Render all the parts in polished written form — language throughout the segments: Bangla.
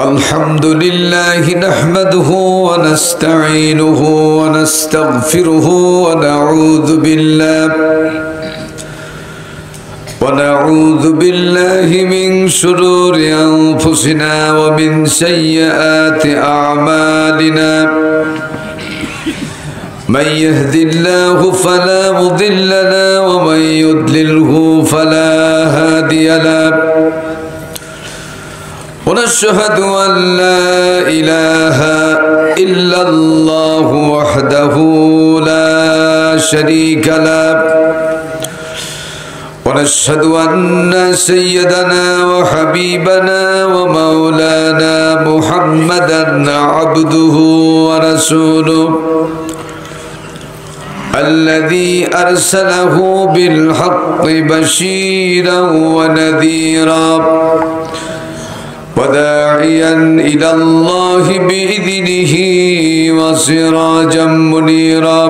الحمد لله نحمده ونستعينه ونستغفره ونعوذ بالله من شرور أنفسنا ومن سيئات أعمالنا من يهد الله فلا مضل له ومن يضلله فلا هادي له ونشهد أن لا إله إلا الله وحده لا شريك له ونشهد أن سيدنا وحبيبنا ومولانا محمدا عبده ورسوله الذي أرسله بالحق بشيرا ونذيرا وداعيا إلى الله بإذنه وسراجا منيرا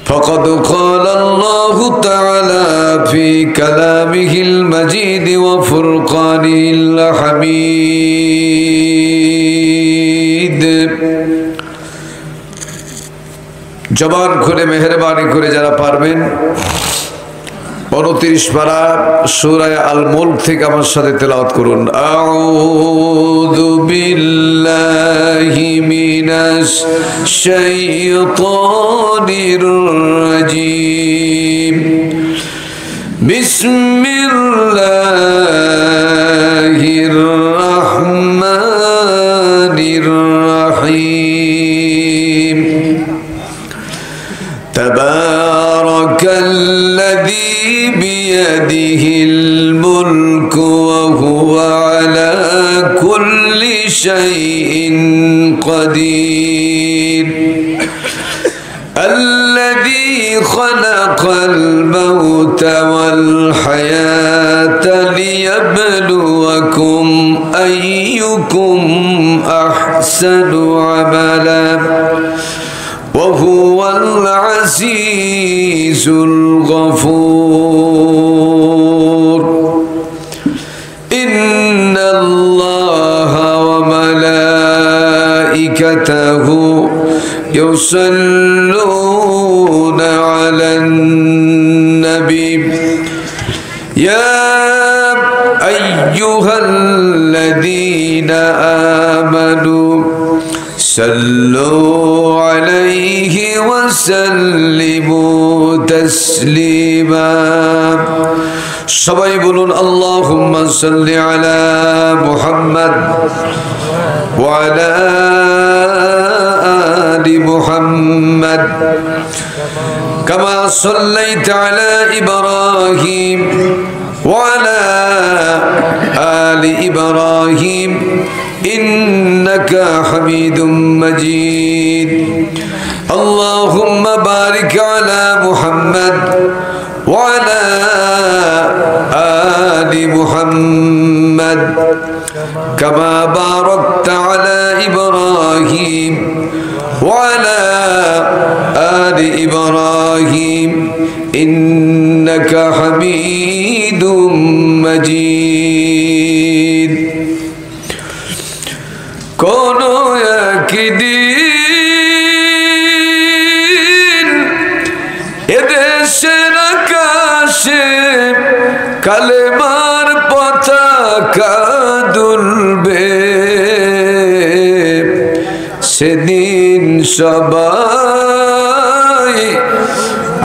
فقد قال الله تعالى في كلامه المجيد وفرقانه الحميد জবান খুলে মেহেরবানি করে যারা পারবেন 29 পারা সূরা আল মুলক থেকে আমার সাথে তেলাওয়াত করুন। আউযু বিল্লাহি মিনাশ শাইতানির রাজীম বিসমিল্লাহির রাহমানির রাহিম তাবারাকাল্লাযী بيده الملك وهو على كل شيء قدير الذي خلق الموت والحياة ليبلوكم أيكم أحسن عملا وهو العزيز الغفور إن الله وملائكته يصلون على النبي يا أيها الذين آمنوا صلوا عليه وسلموا تسليما সবাই বলুন আল্লাহুম্মা সাল্লি আলা মুহাম্মাদ ওয়া আলা আলি মুহাম্মাদ কামা সাল্লাইতা আলা ইব্রাহিম ওয়া আলা আলি ইব্রাহিম إنك حميد مجيد اللهم بارك على محمد وعلى آل محمد كما باركت على إبراهيم وعلى آل إبراهيم إنك حميد مجيد কোনো একদিন এদেশের আকাশে কালেমার পতাকা দুলবে সেদিন সবাই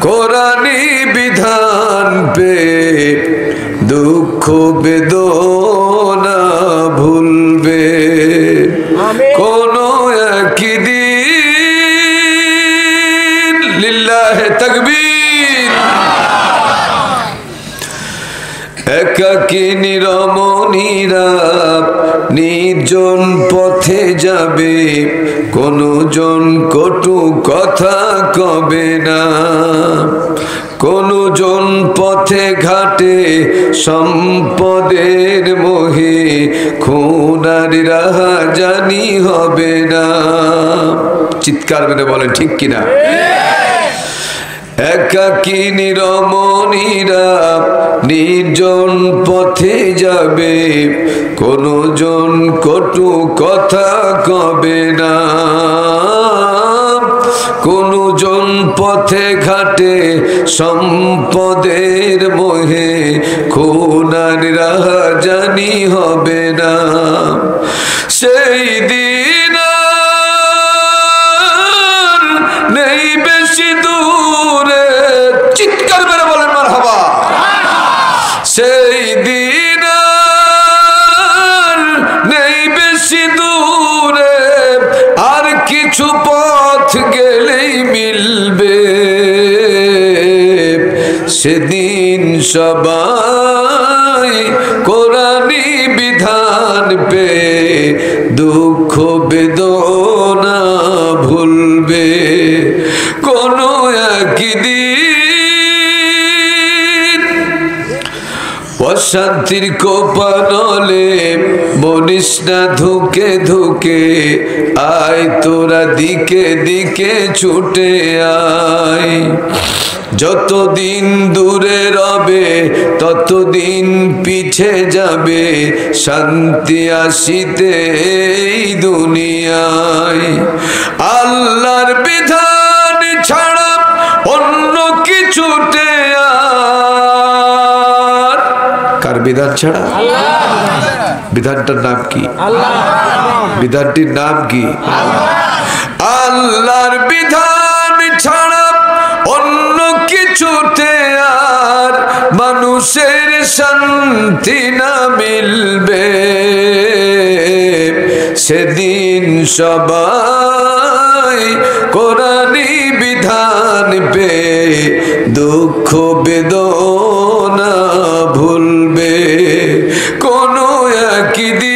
কোরআনি বিধান পে দুঃখ বেদনা ভুলবে কোন একদিন লিল্লাহে তাকবীর একাকী নিরমণীরা নির্জন পথে যাবে কোনো জন কটু কথা কবে না কোনো জন পথে ঘাটে সম্পদের মোহে খুনার রাহাজানি হবে না। চিৎকার করে বলেন ঠিক কিনা? একাকী নিরমণীরা নির্জন পথে যাবে, কোনো জন কটু কথা কবে না। কোনো জন পথে ঘাটে সম্পদের মোহে, খুনার রাহাজানি হবে না। সেই দিন নেই বেশি দূরে, চিৎকার করে বলেন মারহাবা। সেই দিন নেই বেশি দূরে, আর কিছু পথ গেলেই মিলবে। সেদিন সবাই কোরআনী বিধান পে দুঃখ বেদনা ভুলবে। কোনো একদিন অশান্তির কোপানলে বলিস না ধুকে ধুকে, আয় তোরা দিকে দিকে ছুটে আয়। যতদিন দূরে রবে ততদিন পিছে যাবে, শান্তি আসিতে এই দুনিয়ায়। আল্লাহর বিধান ছাড়া অন্য কিছুতে আর, কার বিধান ছাড়া? বিধানটার নাম কি? বিধানটির নাম কি? আল্লাহর বিধান ছাড়া অন্য কিছুতে আর মানুষের শান্তি না মিলবে। সেদিন সবাই কোরআনী বিধান পে দুঃখ বেদনা ভুলবে। কোনো একদিন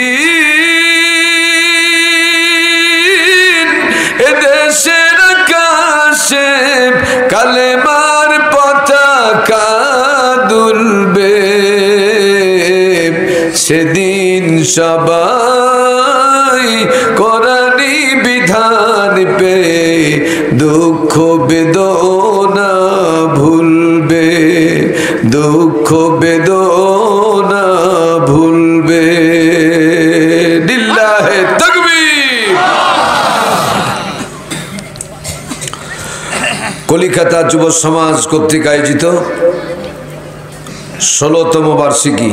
এদেশের আকাশে কালেমার পতাকা দুলবে। সেদিন সবাই কোরআনী বিধান পে দুঃখ বেদনা ভুলবে। দুঃখ বেদনা ভুলবে। লিল্লাহে তাকবীর। কলিকাতা যুব সমাজ কর্তৃক আয়োজিত ১৬তম বার্ষিকী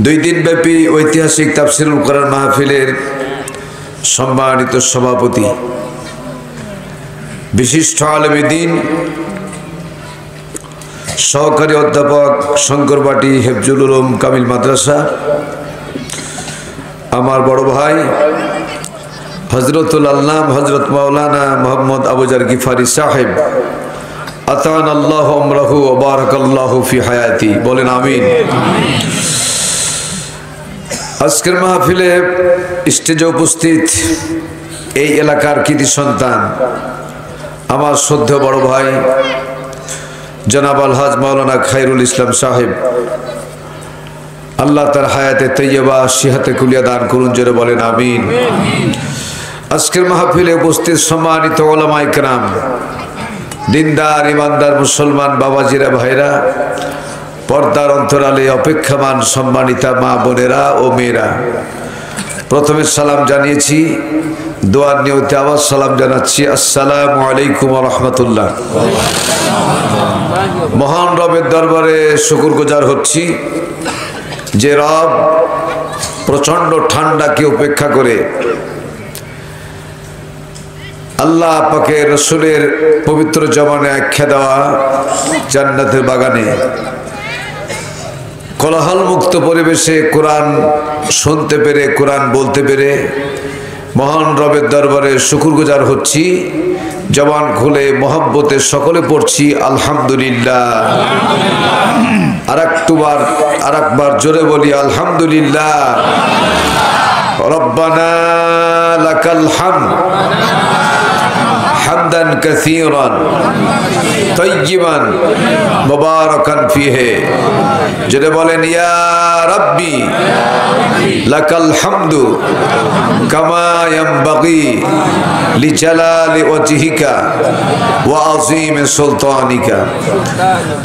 2 দিনব্যাপী ঐতিহাসিক তাফসিরুল কোরআন মাহফিলের সম্মানিত সভাপতি, বিশিষ্ট আলেম দ্বীন, সহকারী অধ্যাপক শঙ্করবাটি হেফজুল উলুম কামিল মাদ্রাসা, আমার বড় ভাই হজরতুল আল্লাম হজরত মাওলানা মোহাম্মদ আবুজার গিফারি সাহেব, আতান আল্লাহ আমরাহু ওয়া বারাকাল্লাহু ফি হায়াতি, বলেন আমিন। আজকের মাহফিলে স্টেজে উপস্থিত এই এলাকার কৃতি সন্তান, আমার শ্রদ্ধেয় বড় ভাই জনাব আলহাজ মাওলানা খায়রুল ইসলাম সাহেব, আল্লাহ তার হায়াতে তৈয়বা সিহাতে কুলিয়া দান করুন, জোরে বলেন আমিন। আজকের মাহফিলে উপস্থিত সম্মানিত উলামায়ে কেরাম, দিনদার ইমানদার মুসলমান বাবাজিরা, ভাইরা, পর্দার অন্তরালে অপেক্ষমান সম্মানিতা মা বোনেরা ও মেয়েরা, প্রথমে সালাম জানিয়েছি, দোয়ার নিয়তে আবার সালাম জানাচ্ছি। আসসালামু আলাইকুম ওয়া রাহমাতুল্লাহ। মহান রবের দরবারে শুকরগুজার হচ্ছি যে রব প্রচন্ড ঠান্ডাকে উপেক্ষা করে আল্লাহ পাকের রসুলের পবিত্র জমানে আখ্যা দেওয়া জান্নাতের বাগানে কোলাহল মুক্ত পরিবেশে কোরআন শুনতে পেরে, কোরআন বলতে পেরে মহান রবের দরবারে শুকরগুজার হচ্ছি। জবান খুলে মহব্বতে সকলে পড়ছি আলহামদুলিল্লাহ। আরেকবার জোরে বলি আলহামদুলিল্লাহ। রব্বানা লাকাল হামদ হামদান কাসীরান তাইয়িবান মুবারাকান ফীহি। যদি বলেন ইয়া রাব্বি লাকাল হামদু কামা ইয়ানবাগি লিজালালি ওয়াজহিকা ওয়া আযীমি সুলতানিকা।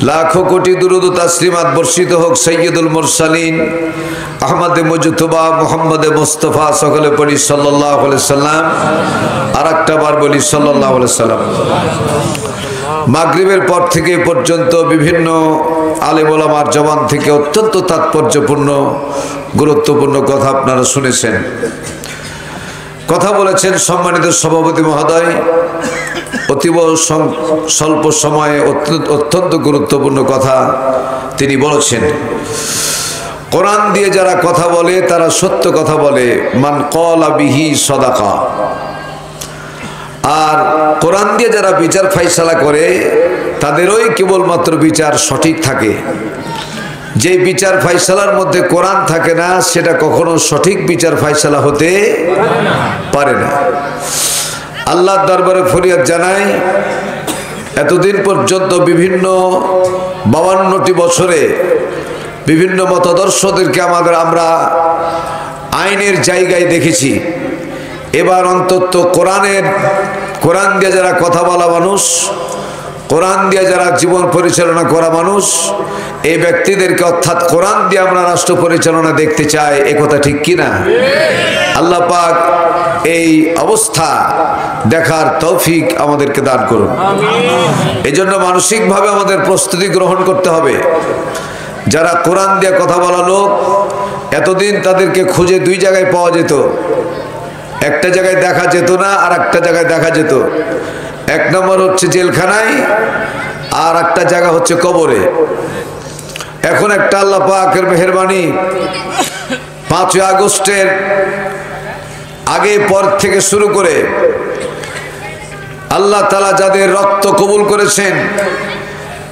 লাখো কোটি দুরূদ ও তাসলিমাত বর্ষিত হোক সাইয়্যিদুল মুরসালিন আহমদে মুজতবা মুহাম্মদে মুস্তাফা। সকলে পড়ি সাল্লাল্লাহু আলাইহি সাল্লাম। আর একটা বার বলি সাল্লাল্লাহু আলাইহি সাল্লাম। মাগরিবের পর থেকে পর্যন্ত বিভিন্ন আলেম ওলামার জবান থেকে অত্যন্ত তাৎপর্যপূর্ণ গুরুত্বপূর্ণ কথা আপনারা শুনেছেন। কথা বলেছেন সম্মানিত সভাপতি মহোদয়। অতীব স্বল্প সময়ে অত্যন্ত গুরুত্বপূর্ণ কথা তিনি বলেছেন। কোরআন দিয়ে যারা কথা বলে তারা সত্য কথা বলে, মান ক্বালা বিহি সাদাকা। আর কোরআন দিয়ে যারা বিচার ফাইসালা করে তাদেরই কেবলমাত্র বিচার সঠিক থাকে। যে বিচার ফাইসালার মধ্যে কোরআন থাকে না সেটা কখনো সঠিক বিচার ফাইসালা হতে পারে না। আল্লাহর দরবারে ফরিয়াদ জানাই, এতদিন পর্যন্ত বিভিন্ন 52টি বছরে বিভিন্ন মতাদর্শদেরকে আমরা আইনের জায়গায় দেখেছি। এবার অন্তত কোরআন দিয়ে যারা কথা বলা মানুষ, কোরআন দিয়ে যারা জীবন পরিচালনা করা মানুষ, এই ব্যক্তিদেরকে অর্থাৎ কোরআন দিয়ে আমরা রাষ্ট্র পরিচালনা দেখতে চাই। এ কথা ঠিক কিনা? আল্লাহ পাক এই অবস্থা দেখার তৌফিক আমাদেরকে দান করুন। এই জন্য মানসিকভাবে আমাদের প্রস্তুতি গ্রহণ করতে হবে। যারা কোরআন দিয়ে কথা বলা লোক, এতদিন তাদেরকে খুঁজে দুই জায়গায় পাওয়া যেত। একটা জায়গায় দেখা যেত না, আর একটা জায়গায় দেখা যেত। এক নম্বর হচ্ছে জেলখানায়, আর একটা জায়গা হচ্ছে কবরে। এখন একটা আল্লাহ পাকের মেহেরবানি, 5ই আগস্টের আগে পর থেকে শুরু করে আল্লাহ তাআলা যাদের রক্ত কবুল করেছেন,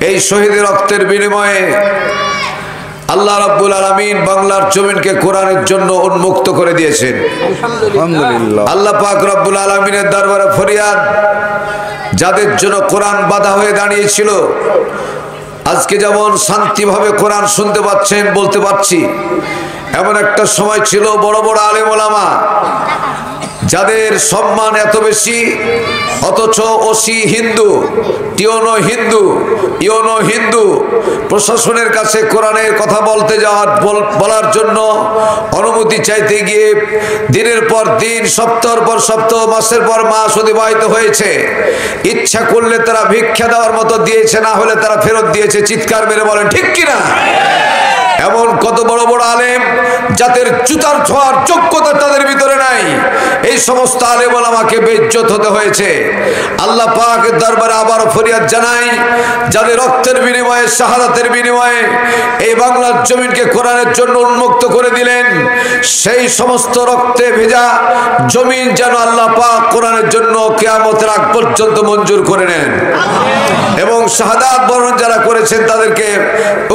এই শহীদের রক্তের বিনিময়ে আল্লাহ রাব্বুল আলামিন বাংলার জমিনকে কোরআনের জন্য উন্মুক্ত করে দিয়েছেন। আলহামদুলিল্লাহ। আল্লাহ পাক রব্বুল আলামিনের দরবারে ফরিয়াদ, যাদের জন্য কোরআন বাধা হয়ে দাঁড়িয়েছিল, আজকে যেমন শান্তিভাবে কোরআন শুনতে পাচ্ছেন, বলতে পারছি, এমন একটা সময় ছিল বড় বড় আলেম ওলামা যাদের সম্মান এত বেশি, অথচ ওসি হিন্দু, টিওনো হিন্দু, ইওনো হিন্দু প্রশাসনের কাছে কোরআনের কথা বলার জন্য অনুমতি চাইতে গিয়ে দিনের পর দিন, সপ্তাহের পর সপ্তাহ, মাসের পর মাস অতিবাহিত হয়েছে। ইচ্ছা করলে তারা ভিক্ষা দেওয়ার মতো দিয়েছে, না হলে তারা ফেরত দিয়েছে। চিৎকার মেরে বলেন ঠিক কিনা? এমন কত বড় বড় আলেম যাদের জুতার ছোঁয়ার যোগ্যতা তাদের ভিতরে নাই, এই সমস্ত আলেম ওলামাকে বেইজ্জত হতে হয়েছে। আল্লাহ পাকের দরবারে আবার ফরিয়াদ জানাই, যাদের রক্তের বিনিময়ে, শাহাদাতের বিনিময়ে এই বাংলার জমিনকে কোরআনের জন্য উন্মুক্ত করে দিলেন, সেই সমস্ত রক্তে ভেজা জমিন যেন আল্লাহ পাক কোরআনের জন্য কিয়ামতের আগ পর্যন্ত মঞ্জুর করে নেন। এবং শাহাদাত বরণ যারা করেছেন তাদেরকে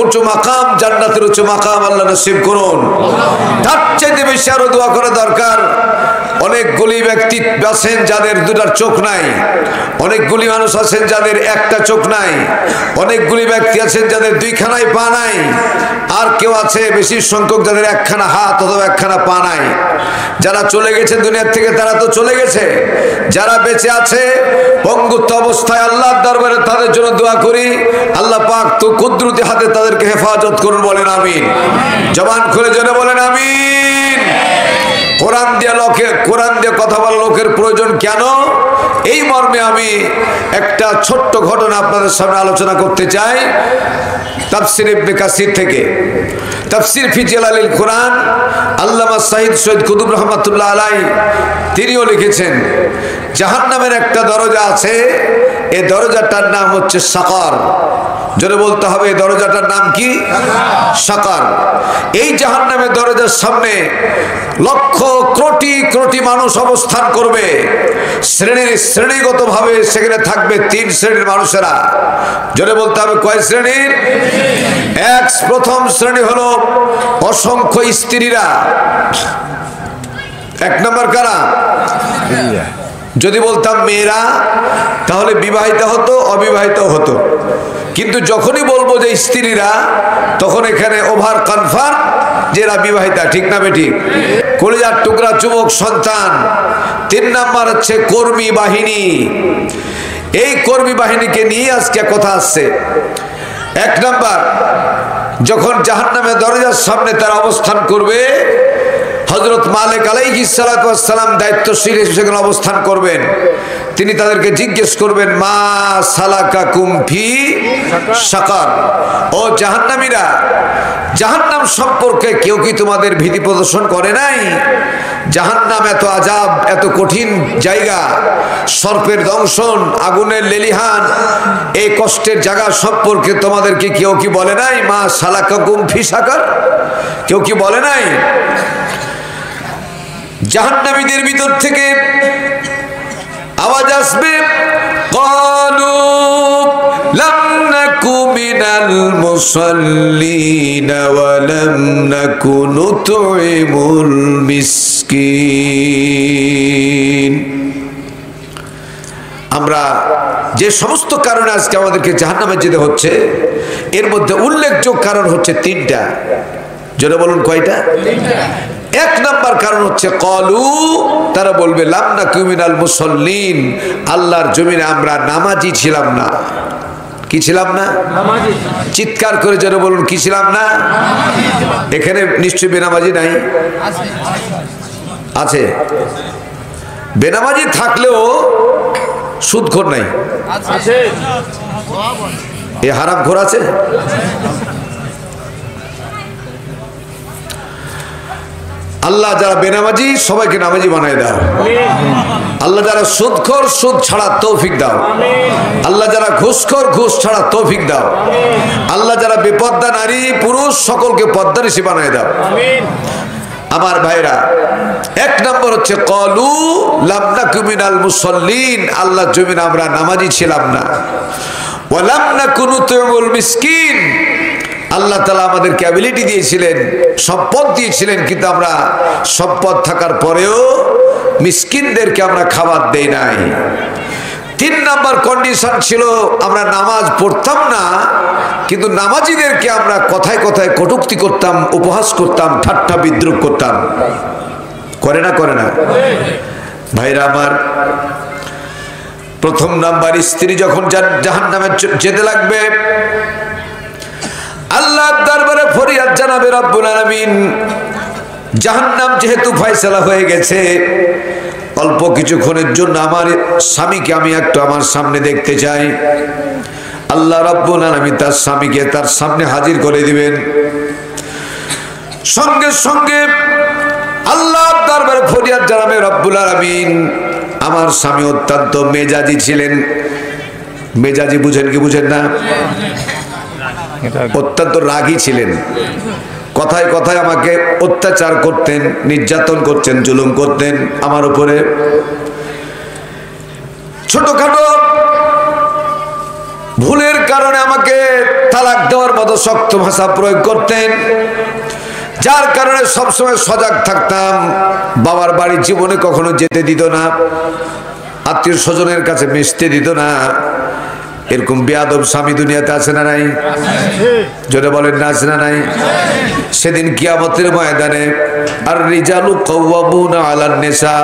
উঁচু মাকাম, জান্নাতের উঁচু মাকাম আল্লাহ নসিব করুন। তার চাইতে বেশি আরো দোয়া করা দরকার। অনেকগুলি ব্যক্তি আছেন যাদের দুটার চোখ নাই, অনেকগুলি মানুষ আছেন যাদের একটা চোখ নাই, অনেকগুলি ব্যক্তি আছেন যাদের দুইখানাই পা নাই, আর কেউ আছে বেশি সংখ্যক যাদের একখানা হাত অথবা একখানা পা নাই। যারা চলে গেছে দুনিয়ার থেকে তারা তো চলে গেছে, যারা বেঁচে আছে পঙ্গুত্ব অবস্থায় আল্লাহর দরবারে তাদের জন্য দোয়া করি, আল্লাহ পাক তো কুদরতি হাতে তাদেরকে হেফাজত করুন। বলেন আমিন। জবান খুলে জেনে বলেন আমিন। কোরআন দিয়ে কথা বলা লোকের প্রয়োজন কেন, এই মর্মে আমি একটা ছোট্ট ঘটনা আপনাদের সামনে আলোচনা করতে চাই। তাফসীর ইবনে কাসির থেকে, তাফসীর ফি জালালিল কোরআন, আল্লামা সৈয়দ কুতুব রহমাতুল্লাহ আলাইহি তিনিও লিখেছেন, জাহান্নামের একটা দরজা আছে, এই দরজাটার নাম হচ্ছে সাকার। জোরে বলতে হবে, এই দরজাটার নাম কি? সাকার। এই জাহান্নামের দরজার সামনে লক্ষ কোটি কোটি মানুষ অবস্থান করবে। শ্রেণীগতভাবে সেখানে থাকবে 3 শ্রেণীর মানুষেরা। জোরে বলতে হবে, কয় শ্রেণীর? প্রথম শ্রেণী হলো অসংখ্য স্ত্রীরা। 1 নম্বর কারা? যদি বলতাম মেয়েরা, তাহলে বিবাহিতা হতো, অবিবাহিত হতো। কিন্তু যখনই বলবো যে স্ত্রীরা, তখন এখানে ওভার কনফার্ম যে এরা বিবাহিতা। ঠিক না বেঠিক? কলিজার টুকরা যুবক সন্তান, 3 নাম্বার হচ্ছে কর্মী বাহিনী। এই কর্মী বাহিনীকে নিয়ে আজকে কথা আসছে। 1 নাম্বার, যখন জাহান্নামের দরজার সামনে তারা অবস্থান করবে, হযরত মালিক আলাইহিস সালাতু ওয়াস সালাম দায়িত্বশীল হিসেবে অবস্থান করবেন। তিনি তাদেরকে জিজ্ঞেস করবেন, মা সালাকাকুম ফি সাকার, ও জাহান্নামীরা, জাহান্নাম সম্পর্কে কেউ কি তোমাদের ভীতি প্রদর্শন করে নাই? জাহান্নাম এত আযাব, এত কঠিন জায়গা, সর্পের দংশন, আগুনের লেলিহান, এই কষ্টের জায়গা সম্পর্কে তোমাদেরকে কেউ কি বলে নাই? মা সালাকাকুম ফি সাকার, কেউ কি বলে নাই? জাহান্নামীদের ভিতর থেকে আওয়াজ আসবে, ক্বালু লাম নাকু মিনাল মুসাল্লিন ওয়া লাম নাকু নুতইমুল মিসকিন। আমরা যে সমস্ত কারণে আজকে আমাদেরকে জাহান্নামে যেতে হচ্ছে, এর মধ্যে উল্লেখযোগ্য কারণ হচ্ছে 3টা। জোরে বলুন, কয়টা? 1 নাম্বার কারণ হচ্ছে ক্বালু, তারা বলবে লাম নাকু মিনাল মুসাল্লিন, আল্লাহর জমিনে আমরা নামাজি ছিলাম না। কি ছিলাম না? নামাজি। চিৎকার করে জোরে বলুন, কি ছিলাম না? এখানে নিশ্চয়ই বেনামাজি নাই? আছে। বেনামাজি থাকলেও সুদখোর নাই? আছে। এ হারামখোর আছে? আল্লাহ যারা বেনামাজি সবাইকে নামাজি বানায় দাও। আল্লাহ যারা সুদখোর সুদ ছাড়া তৌফিক দাও। আল্লাহ যারা ঘুষখোর ঘুষ ছাড়া তৌফিক দাও। আল্লাহ যারা বেপর্দা নারী পুরুষ সকলকে পর্দানিশী বানায় দাও। আমার ভাইরা, 1 নম্বর হচ্ছে ক্বালু লাম নাকু মিনাল মুসাল্লিন, আল্লাহর জমিনে আমরা নামাজি ছিলাম না। ওয়া লাম নাকু নুতইমুল মিসকিন, আল্লাহ তাআলা আমাদেরকে অ্যাবিলিটি দিয়েছিলেন, সম্পদ দিয়েছিলেন, কিন্তু আমরা সম্পদ থাকার পরেও মিসকিনদেরকে আমরা খাবার দেই নাই। 3 নাম্বার কন্ডিশন ছিল, আমরা নামাজ পড়তাম না, কিন্তু নামাজিদেরকে আমরা কথায় কথায় কটূক্তি করতাম, উপহাস করতাম, ঠাট্টা বিদ্রুপ করতাম। করে না? করে না? ভাইরা আমার, 1 নাম্বার, স্ত্রী যখন জাহান্নামে যেতে লাগবে, আল্লাহর দরবারে ফরিয়াদ জানাবে রব্বুল আলামিন, জাহান্নাম যেহেতু ফয়সালা হয়ে গেছে, অল্প কিছুক্ষণের জন্য আমার স্বামীকে আমি একটু আমার সামনে দেখতে চাই। আল্লাহ রব্বুল আলামিন তার স্বামীকে তার সামনে হাজির করে দিবেন। সঙ্গে সঙ্গে আল্লাহর দরবারে ফরিয়াদ জানাবে রব্বুল আলামিন, আমার স্বামী অত্যন্ত মেজাজি ছিলেন। মেজাজি বুঝেন কি বুঝেন না? অত্যন্ত রাগী ছিলেন। কথায় কথায় আমাকে অত্যাচার করতেন, নির্যাতন করতেন, জুলুম করতেন আমার উপরে। ছোটখাটো ভুলের কারণে আমাকে তালাক দেওয়ার মতো শক্ত ভাষা প্রয়োগ করতেন, যার কারণে সবসময় সজাগ থাকতাম। বাবার বাড়ি জীবনে কখনো যেতে দিত না, আত্মীয় স্বজনের কাছে মিশতে দিত না। এরকম বেয়াদব স্বামী দুনিয়াতে আছে না নাই? জোরে বলেন না, আছে না নাই? সেদিন কিয়ামতের ময়দানে আর রিজালু কাওয়ামুনা আলান নিসা,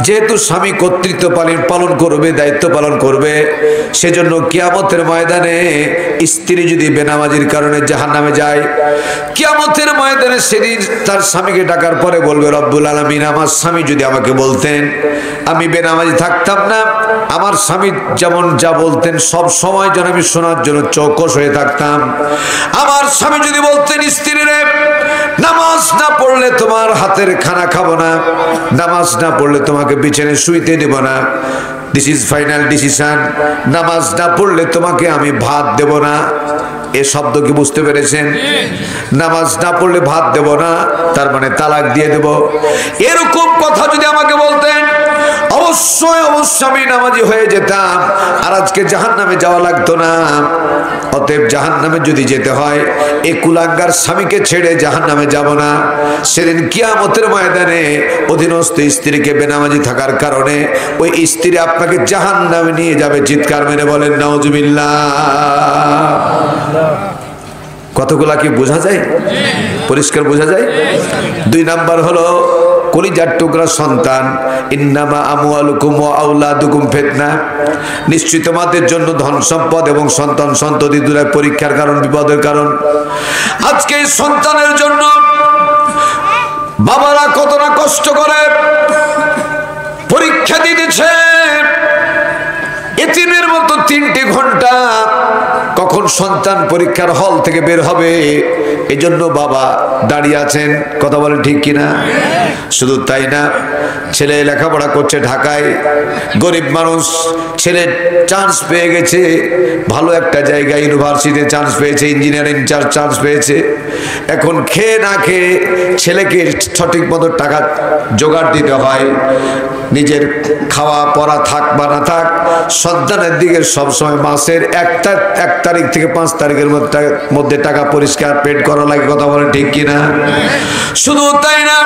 যেহেতু স্বামী কর্তৃত্ব পালন করবে, দায়িত্ব পালন করবে, সেজন্য কিয়ামতের ময়দানে স্ত্রী যদি বেনামাজির কারণে জাহান্নামে যায়, কিয়ামতের ময়দানে সেদিন তার স্বামীকে ডাকার পরে বলবে রব্বুল আলামিন, আমার স্বামী যদি আমাকে বলতেন, আমি বেনামাজি থাকতাম না। আমার স্বামী যেমন যা বলতেন সব সময় যেন আমি শোনার জন্য চৌকস হয়ে থাকতাম। আমার স্বামী যদি বলতেন, স্ত্রীরে নামাজ না পড়লে তোমার হাতের খানা খাবো না, নামাজ না পড়লে তোমাকে বিছানায় শুইতে দেব না, দিস ইজ ফাইনাল ডিসিশন, নামাজ না পড়লে তোমাকে আমি ভাত দেব না। এ শব্দ কি বুঝতে পেরেছেন? নামাজ না পড়লে ভাত দেব না, তার মানে তালাক দিয়ে দেব। এরকম কথা যদি আমাকে বলতেন, অবশ্যই অবশ্যই আমি নামাজি হয়ে যেতাম, আর আজকে জাহান্নামে যাওয়া লাগতো না। অতএব জাহান্নামে যদি যেতে হয়, এই কুলাঙ্গার স্বামীকে ছেড়ে জাহান্নামে যাব না। সেদিন কিয়ামতের ময়দানে অধীনস্থ স্ত্রীকে বেনামাজি থাকার কারণে ওই স্ত্রী আপনাকে জাহান্নামে নিয়ে যাবে। চিৎকার মেরে বলেন নাউজুবিল্লাহ। কতগুলা কি বোঝা যায়? পরিষ্কার বোঝা যায়। 2 নাম্বার হলো কলিজার টুকরা সন্তান, ইন্নামা আমওয়ালুকুম ওয়া আওলাদুকুম ফিতনা, নিশ্চয় তোমাদের জন্য ধন সম্পদ এবং সন্তান সন্ততি দুটোই পরীক্ষার কারণ, বিপদের কারণ। আজকে এই সন্তানের জন্য বাবারা কত না কষ্ট করে পরীক্ষা দিতেছে। এতিমের মতো 3টি ঘন্টা কখন সন্তান পরীক্ষার হল থেকে বের হবে, এজন্য বাবা দাঁড়িয়ে আছেন। কথা বলেন ঠিক কিনা? শুধু তাই না, ছেলে লেখাপড়া করছে ঢাকায়, গরিব মানুষ, ছেলে চান্স পেয়ে গেছে ভালো একটা জায়গায়, ইউনিভার্সিটিতে চান্স পেয়েছে, ইঞ্জিনিয়ারিং চান্স পেয়েছে। এখন খেয়ে না খেয়ে ছেলেকে সঠিক মতো টাকা জোগাড় দিতে হয়। নিজের খাওয়া পড়া থাক বা না থাক, সন্তানের দিকে সবসময় মাসের 1 তারিখ থেকে 5 তারিখের মধ্যে টাকা পরিষ্কার পেড করা লাগে। কথা বলেন ঠিক কিনা? শুধু তাই না,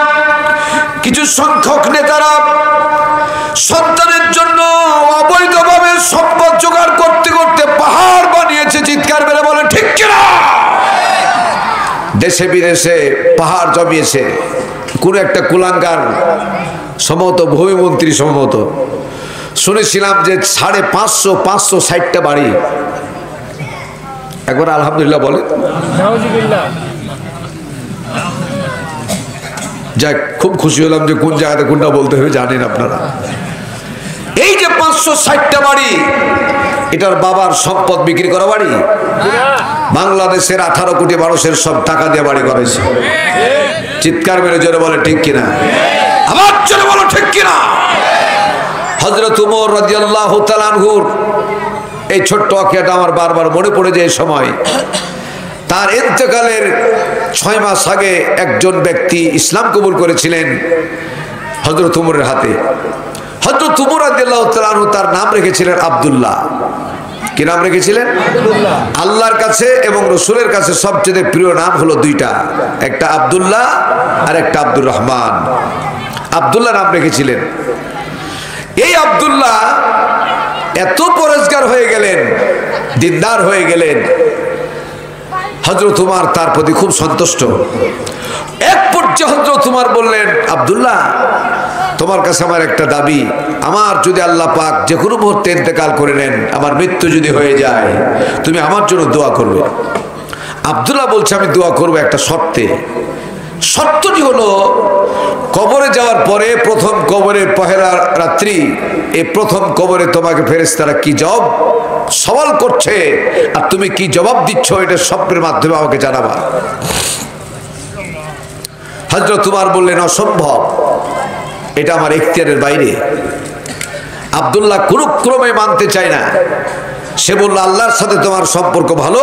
কিছু সংখ্যক নেতারা সন্তানের জন্য অবৈধভাবে সম্পদ জোগাড় করতে করতে পাহাড় বানিয়েছে। চিৎকার মেরে বলেন ঠিক কিনা? দেশে বিদেশে পাহাড় জমিয়েছে। কোন একটা কুলাঙ্গার, সম্ভবত ভূমিমন্ত্রী, সম্ভবত শুনেছিলাম যে 550-560টা বাড়ি। একবার আলহামদুলিল্লাহ বলে। যাক, খুব খুশি হলাম যে কোন জায়গাতে কোনটা বলতে হবে জানেন আপনারা। এই যে 560টা বাড়ি, এটার বাবার সম্পদ বিক্রি করা বাড়ি। বাংলাদেশের 18 কোটি মানুষের সব টাকা দিয়ে বাড়ি করেছে। চিৎকার মেরে জোরে বলে ঠিক কিনা? আবার জোরে বলো ঠিক কিনা? হযরত ওমর রাদিয়াল্লাহু তাআলা আনহুর এই ছোট্ট ওয়াকিয়াটা আমার বারবার মনে পড়ে যায়। সময় তার ইন্তেকালের 6 মাস আগে একজন ব্যক্তি ইসলাম কবুল করেছিলেন হযরত ওমরের হাতে। হযরত ওমর রাদিয়াল্লাহু তাআলা আনহু তার নাম রেখেছিলেন আব্দুল্লাহ। কি নাম রেখেছিলেন? আল্লাহর কাছে এবং রাসূলের কাছে সবচেয়ে প্রিয় নাম হলো 2টা, একটা আব্দুল্লাহ আর একটা আব্দুর রহমান। আব্দুল্লাহ নাম রেখেছিলেন। এই আব্দুল্লাহ এত পরেজগার হয়ে গেলেন, দিনদার হয়ে গেলেন, হযরত ওমর তার প্রতি খুব সন্তুষ্ট। এক পর্যায়ে হযরত ওমর বললেন, আব্দুল্লাহ, তোমার কাছে আমার একটা দাবি, আমার যদি আল্লাহ পাক যে কোনো মুহূর্তে ইন্তেকাল করে নেন, আমার মৃত্যু যদি হয়ে যায়, তুমি আমার জন্য দোয়া করবে। আব্দুল্লাহ বলছে, আমি দোয়া করবো একটা শর্তে। শর্তটি হলো, কবরে যাওয়ার পরে প্রথম কবরের পহেলা রাত্রি, এই প্রথম কবরে তোমাকে ফেরেশতারা কি জবাব সওয়াল করছে আর তুমি কি জবাব দিচ্ছ, এটা স্বপ্নের মাধ্যমে আমাকে জানাবা। হযরত ওমর বললেন, অসম্ভব, এটা আমার ইখতিয়ারের বাইরে। আব্দুল্লাহ কোনো ক্রমে মানতে চায় না। সে বলল, আল্লাহর সাথে তোমার সম্পর্ক ভালো,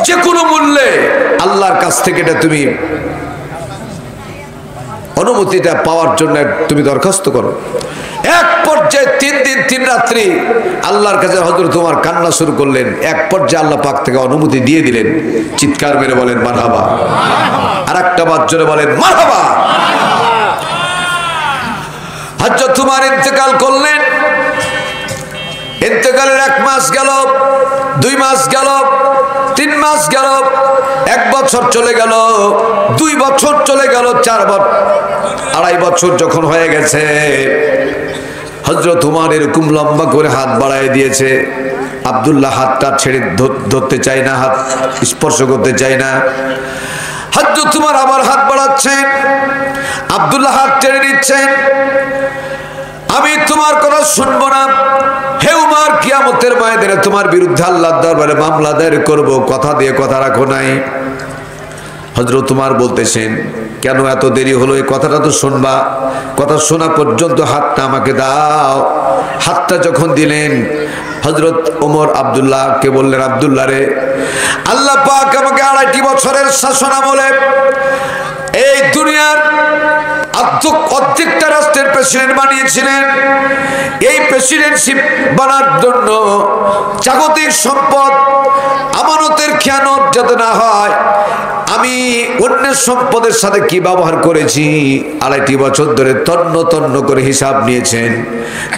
যে কোনো মূল্যে আল্লাহর কাছ থেকে এটা তুমি অনুমতিটা পাওয়ার জন্য তুমি দরখাস্ত করো। এক পর্যায়ে 3 দিন 3 রাত্রি আল্লাহর কাছে হযরত ওমর কান্না শুরু করলেন। এক পর্যায়ে আল্লাহ পাক থেকে অনুমতি দিয়ে দিলেন। চিৎকার মেরে বলেন মারহাবা। আর একটা বার জোরে বলেন মারহাবা। হযরত ওমর ইন্তেকাল করলেন। ইন্তেকালের 1 মাস গেল, 2 মাস গেল, 3 মাস গেল, 1 বছর চলে গেল, 2 বছর চলে গেল, 4 বছর, 2.5 বছর যখন হয়ে গেছে, হযরত ওমর এরকম লম্বা করে হাত বাড়ায় দিয়েছে। আব্দুল্লাহ হাতটা ছেড়ে ধরতে চায় না, হাত স্পর্শ করতে চায় না। হযরত ওমর আবার হাত বাড়াচ্ছেন, আব্দুল্লাহ হাত টেনে নিচ্ছেন। আমি তোমার কথা শুনবো না, হে উমর, কিয়ামতের ময়দানে তোমার বিরুদ্ধে আল্লাহর দরবারে মামলা দায়ের করব, কথা দিয়ে কথা রাখো নাই। হযরত ওমর বলতেছেন, কেন এত দেরি হলো, এই কথাটা তো শুনবা, কথা শোনা পর্যন্ত হাতটা আমাকে দাও। হাতটা যখন দিলেন, হযরত ওমর আব্দুল্লাহকে বললেন, আব্দুল্লাহ রে, আল্লাহ পাক আমাকে 2.5 বছরের শাসন আমলে এই দুনিয়ার অর্ধেকটা রাষ্ট্রের প্রেসিডেন্ট বানিয়েছিলেন। এই প্রেসিডেন্টশিপ বানার জন্য জাগতিক সম্পদ আমানতের খেয়ানত যাতে না হয়, আমি অন্যের সম্পদের সাথে কি ব্যবহার করেছি 2.5 বছর ধরে তন্ন তন্ন করে হিসাব নিয়েছেন,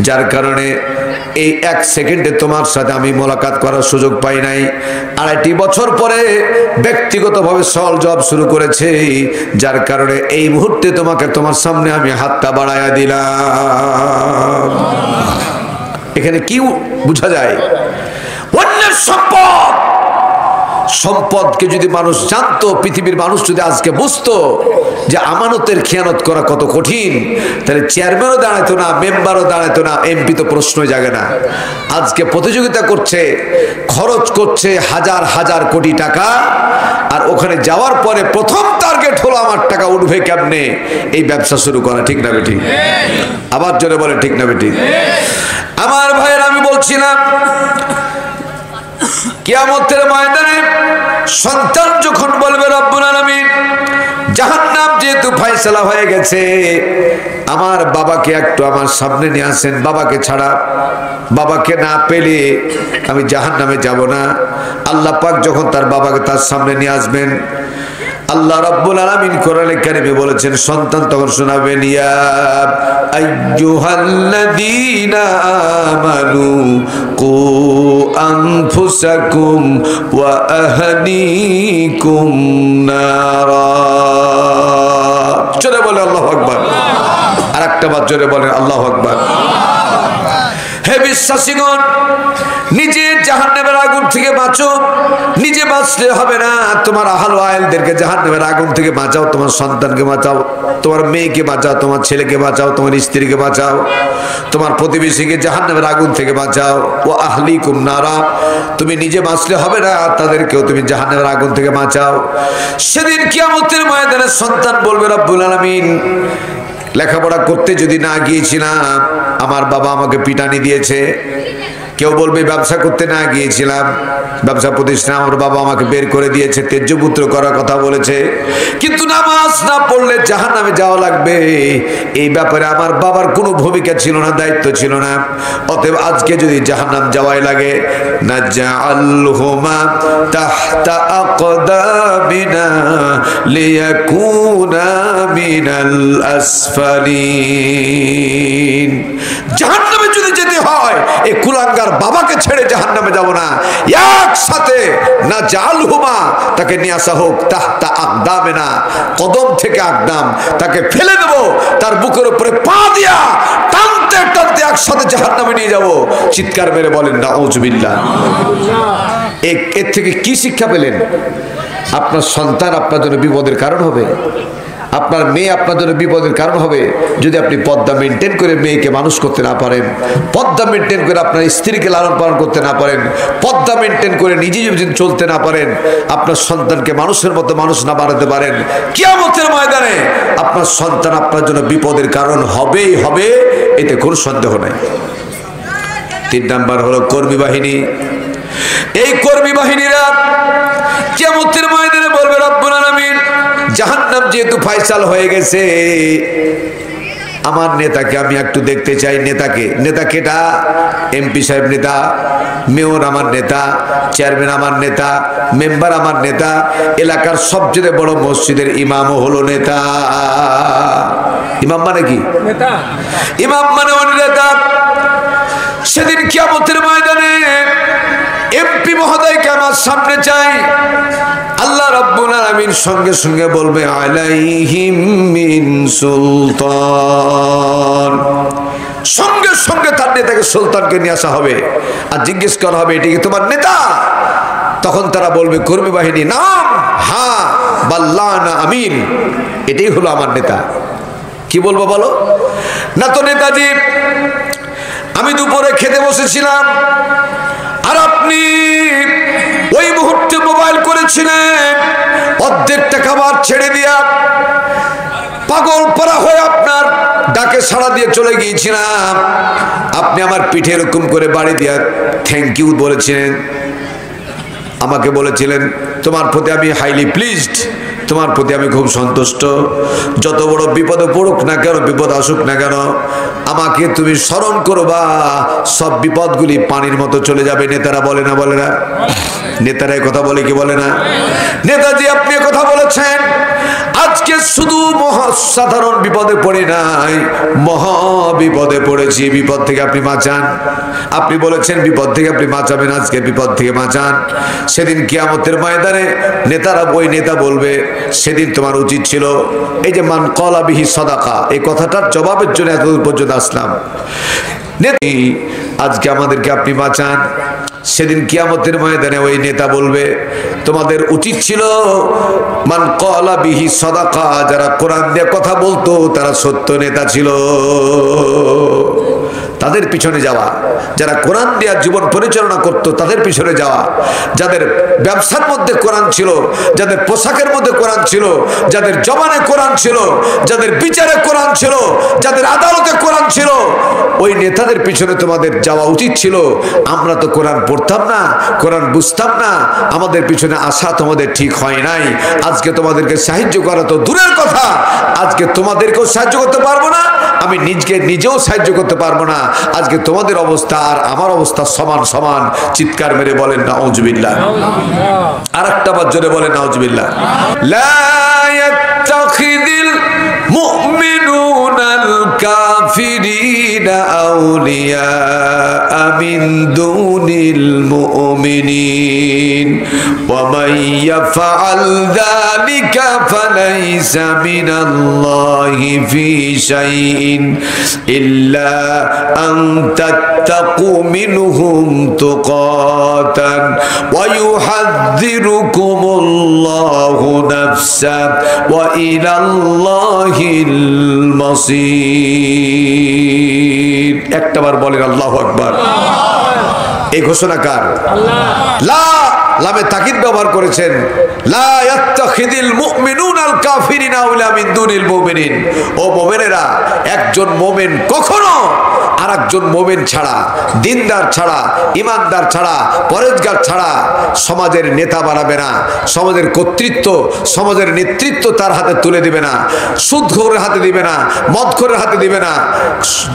যার কারণে এই 1 সেকেন্ডে তোমার সাথে আমি মোলাকাত করার সুযোগ পাই নাই। 2.5 বছর পরে ব্যক্তিগতভাবে সওয়াল জবাব শুরু করেছে, যার কারণে এই মুহূর্তে তোমার সামনে আমি হাতটা বাড়ায়া দিলাম। এখানে কি বোঝা যায়? অন্যের সম্পদকে যদি মানুষ জানতো, পৃথিবীর মানুষ যদি আজকে বুঝতো যে আমানতের খেয়ানত করা কত কঠিন, তাহলে চেয়ারম্যানও দাঁড়াতো না, মেম্বারও দাঁড়াতো না, এমপি তো প্রশ্নই জাগে না। আজকে প্রতিযোগিতা করছে, খরচ করছে হাজার হাজার কোটি টাকা, আর ওখানে যাওয়ার পরে প্রথম টার্গেট হলো আমার টাকা উঠবে কেমনে, এই ব্যবসা শুরু করা। ঠিক না বেঠিক? আবার জোরে বলে ঠিক না বেঠিক? আমার ভাইয়ের, আমি বলছিলাম কিয়ামতের ময়দানে সন্তান যখন বলবে রব্বুল আলামিন জাহান্নাম যেহেতু ফয়সালা হয়ে গেছে, আমার বাবাকে একটু আমার সামনে নিয়ে আসেন, বাবাকে ছাড়া, বাবাকে না পেলে আমি জাহান্নামে যাব না। আল্লাহ পাক যখন তার বাবাকে তার সামনে নিয়ে আসবেন, আল্লাহ রাব্বুল আলামিন কোরআনে কারিমে বলেছেন, সন্তান তখন শোনাবেন, ইয়া আইয়ুহাল্লাযীনা আমানু কু আনফুসাকুম ওয়া আহলিকুম নারা। জোরে বলে আল্লাহু আকবার। আর একটা বার জোরে বলেন আল্লাহু আকবার। হে বিশ্বাসীগণ, নিজে জাহান্নামের আগুন থেকে বাঁচো। নিজে বাঁচলে হবে না, তোমার আহল ওয়াইলদেরকে জাহান্নামের আগুন থেকে বাঁচাও, তোমার সন্তানকে বাঁচাও, তোমার মেয়েকে বাঁচাও, তোমার ছেলেকে বাঁচাও, তোমার স্ত্রীকে বাঁচাও, তোমার প্রতিবেশীকে জাহান্নামের আগুন থেকে বাঁচাও। ও আহলিকুম নারা, তুমি নিজে বাঁচলে হবে না, তাদেরকেও তুমি জাহান্নামের আগুন থেকে বাঁচাও। সেদিন কিয়ামতের ময়দানে সন্তান বলবে, রব্বুল আলামিন লেখাপড়া করতে যদি না গিয়েছিলাম, আমার বাবা আমাকে পিটানি দিয়েছে। কেউ বলবে ব্যবসা করতে না গিয়েছিলাম, ব্যবসা প্রতিষ্ঠানে আমার বাবা আমাকে বের করে দিয়েছে, তেজ্যপুত্র করার কথা বলেছে, কিন্তু নামাজ না পড়লে জাহান্নামে যাওয়া লাগবে, এই ব্যাপারে আমার বাবার কোনো ভূমিকা ছিল না, দায়িত্ব ছিল না। অতএব আজকে যদি জাহান্নাম যাওয়াই লাগে, নাজআলহুমা তাহতা আকদামিনা লিয়াকুনা মিনাল আসফালিন। জাহান্নামে যদি যেতে হয়, এই কুলাঙ্গার বাবাকে ছেড়ে জাহান্নামে যাব না, একসাথে না জালহুমা, তাকে নিয়ে আসা হোক তাহতা আকদামিনা, কদম থেকে আকদাম, তাকে ফেলে দেব, তার বুকের উপরে পা দিয়া টানতে টানতে একসাথে জাহান্নামে নিয়ে যাব। চিৎকার মেরে বলেন নাউজুবিল্লাহ। এর থেকে কি শিক্ষা পেলেন? আপনার সন্তান আপনার জন্য বিপদের কারণ হবে, আপনার মেয়ে আপনার জন্য বিপদের কারণ হবে যদি আপনি পর্দা মেনটেন করে মেয়েকে মানুষ করতে না পারেন, পর্দা মেনটেন করে আপনার স্ত্রীকে লালন পালন করতে না পারেন, পর্দা মেনটেন করে নিজে যদি চলতে না পারেন, আপনার সন্তানকে মানুষের মতো মানুষ না বানাতে পারেন, কিয়ামতের ময়দানে আপনার সন্তান আপনার জন্য বিপদের কারণ হবেই হবে, এতে কোনো সন্দেহ নাই। 3 নাম্বার হলো কর্মী বাহিনী। এই কর্মী বাহিনীরা কিয়ামতের ময়দানে বলবে, রব্বুল আলামিন জাহান্নাম যেহেতু ফয়সাল হয়ে গেছে, আমার নেতাকে আমি একটু দেখতে চাই। নেতা কেটা? এমপি সাহেব নেতা, মেয়র আমার নেতা, চেয়ারম্যান আমার নেতা, মেম্বার আমার নেতা, এলাকার সবচেয়ে বড় মসজিদের ইমামও হলো নেতা। ইমাম মানে কি? নেতা। ইমাম মানে নেতা। সেদিন কিয়ামতের ময়দানে এমপি মহোদয়কে আমার সামনে চাই, আল্লাহ রাব্বুল আলামিন সঙ্গে সঙ্গে বলবে, আলাইহিম মিন সুলতান। সঙ্গে সঙ্গে তার নেতাকে, সুলতানকে নিয়ে আসা হবে, আর জিজ্ঞেস করা হবে, এটা কি তোমার নেতা? তখন তারা বলবে, কর্মী বাহিনী, নাম হ্যাঁ বাল্লানা আমিন, এটাই হলো আমার নেতা। কি বলবো বলো? না তো নেতাজি, আমি দুপুরে খেতে বসেছিলাম, আর আপনি ওই মুহূর্তে মোবাইল করেছিলেন, অর্ধেকটা খাবার ছেড়ে দিয়া পাগল পারা হয়ে আপনার ডাকে সাড়া দিয়ে চলে গিয়েছিলাম। আপনি আমার পিঠে এরকম করে বাড়ি দিয়া থ্যাংক ইউ বলেছিলেন, আমাকে বলেছিলেন তোমার প্রতি আমি হাইলি প্লিজড, তোমার প্রতি আমি খুব সন্তুষ্ট। যত বড় বিপদে পড়ুক না কেন, বিপদ আসুক না কেন, আমাকে তুমি স্মরণ করবা, সব বিপদগুলি পানির মতো চলে যাবে। নেতারা বলে না, বলে না? নেতারা কথা বলে কি বলে না? নেতাজি আপনি কথা বলেছেন, আজকে শুধু সাধারণ বিপদে পড়ে নাই, মহা বিপদে পড়েছি, বিপদ থেকে আপনি বাঁচান। আপনি বলেছেন বিপদ থেকে আপনি বাঁচাবেন, আজকে বিপদ থেকে বাঁচান। সেদিন কিয়ামতের ময়দানে নেতারা, ওই নেতা বলবে সেদিন তোমার উচিত ছিল এই যে মান ক্বালা বিহি সাদাকা, এই কথাটার জবাবের জন্য এতদূর পর্যন্ত আসলাম। আজকে আমাদেরকে আপনি বাঁচান। সেদিন কিয়ামতের ময়দানে ওই নেতা বলবে তোমাদের উচিত ছিল মান ক্বালা বিহি সাদাকা, যারা কোরআন দিয়ে কথা বলতো তারা সত্য নেতা ছিল, তাদের পিছনে যাওয়া। যারা কোরআন দিয়ে জীবন পরিচালনা করত তাদের পিছনে যাওয়া। যাদের ব্যবসার মধ্যে কোরআন ছিল, যাদের পোশাকের মধ্যে কোরআন ছিল, যাদের জবানে কোরআন ছিল, যাদের বিচারে কোরআন ছিল, যাদের আদালতে কোরআন ছিল, ওই নেতাদের পিছনে তোমাদের যাওয়া উচিত ছিল। আমরা তো কোরআন পড়তাম না, কোরআন বুঝতাম না, আমাদের পিছনে আসা তোমাদের ঠিক হয় নাই। আজকে তোমাদেরকে সাহায্য করা তো দূরের কথা, আজকে তোমাদেরকেও সাহায্য করতে পারবো না, আমি নিজেও সাহায্য করতে পারবো না। আজকে তোমাদের অবস্থা আর আমার অবস্থা সমান সমান। চিৎকার মেরে বলেন নাউজুবিল্লাহ। আর একটা বার জোরে বলেন নাউজুবিল্লাহ। লা ইয়াত্তাখিযিল মুমিনুনাল কাফিরিনা আউলিয়া মিন দুনিল মুমিনিন ওয়া মান ইয়াফআল যালিকা ফালাইসা মিনাল্লাহি ফি শাইইন ইল্লা আন তাত্তাকু মিনহুম তুকাতান ওয়া ইউহাযযিরুকুমুল্লাহু নাফসা ওয়া ইলাল্লাহিল মাসির। একটাবার বলেন আল্লাহু আকবার। এই ঘোষণা কার? লা লামে তাকিদ ব্যবহার করেছেন, লা ইয়াত্তাখিযিল মুমিনুনাল কাফিরিনা আউলিয়া মিন দুনিল মুমিনিন। ও মুমিনেরা, একজন মুমিন কখনো আরেকজন মুমিন ছাড়া, দিনদার ছাড়া, ইমানদার ছাড়া, পরেজগার ছাড়া সমাজের নেতা বানাবে না। সমাজের কর্তৃত্ব, সমাজের নেতৃত্ব তার হাতে তুলে দিবে না। সুদখোরের হাতে দিবে না, মদখোরের হাতে দিবে না,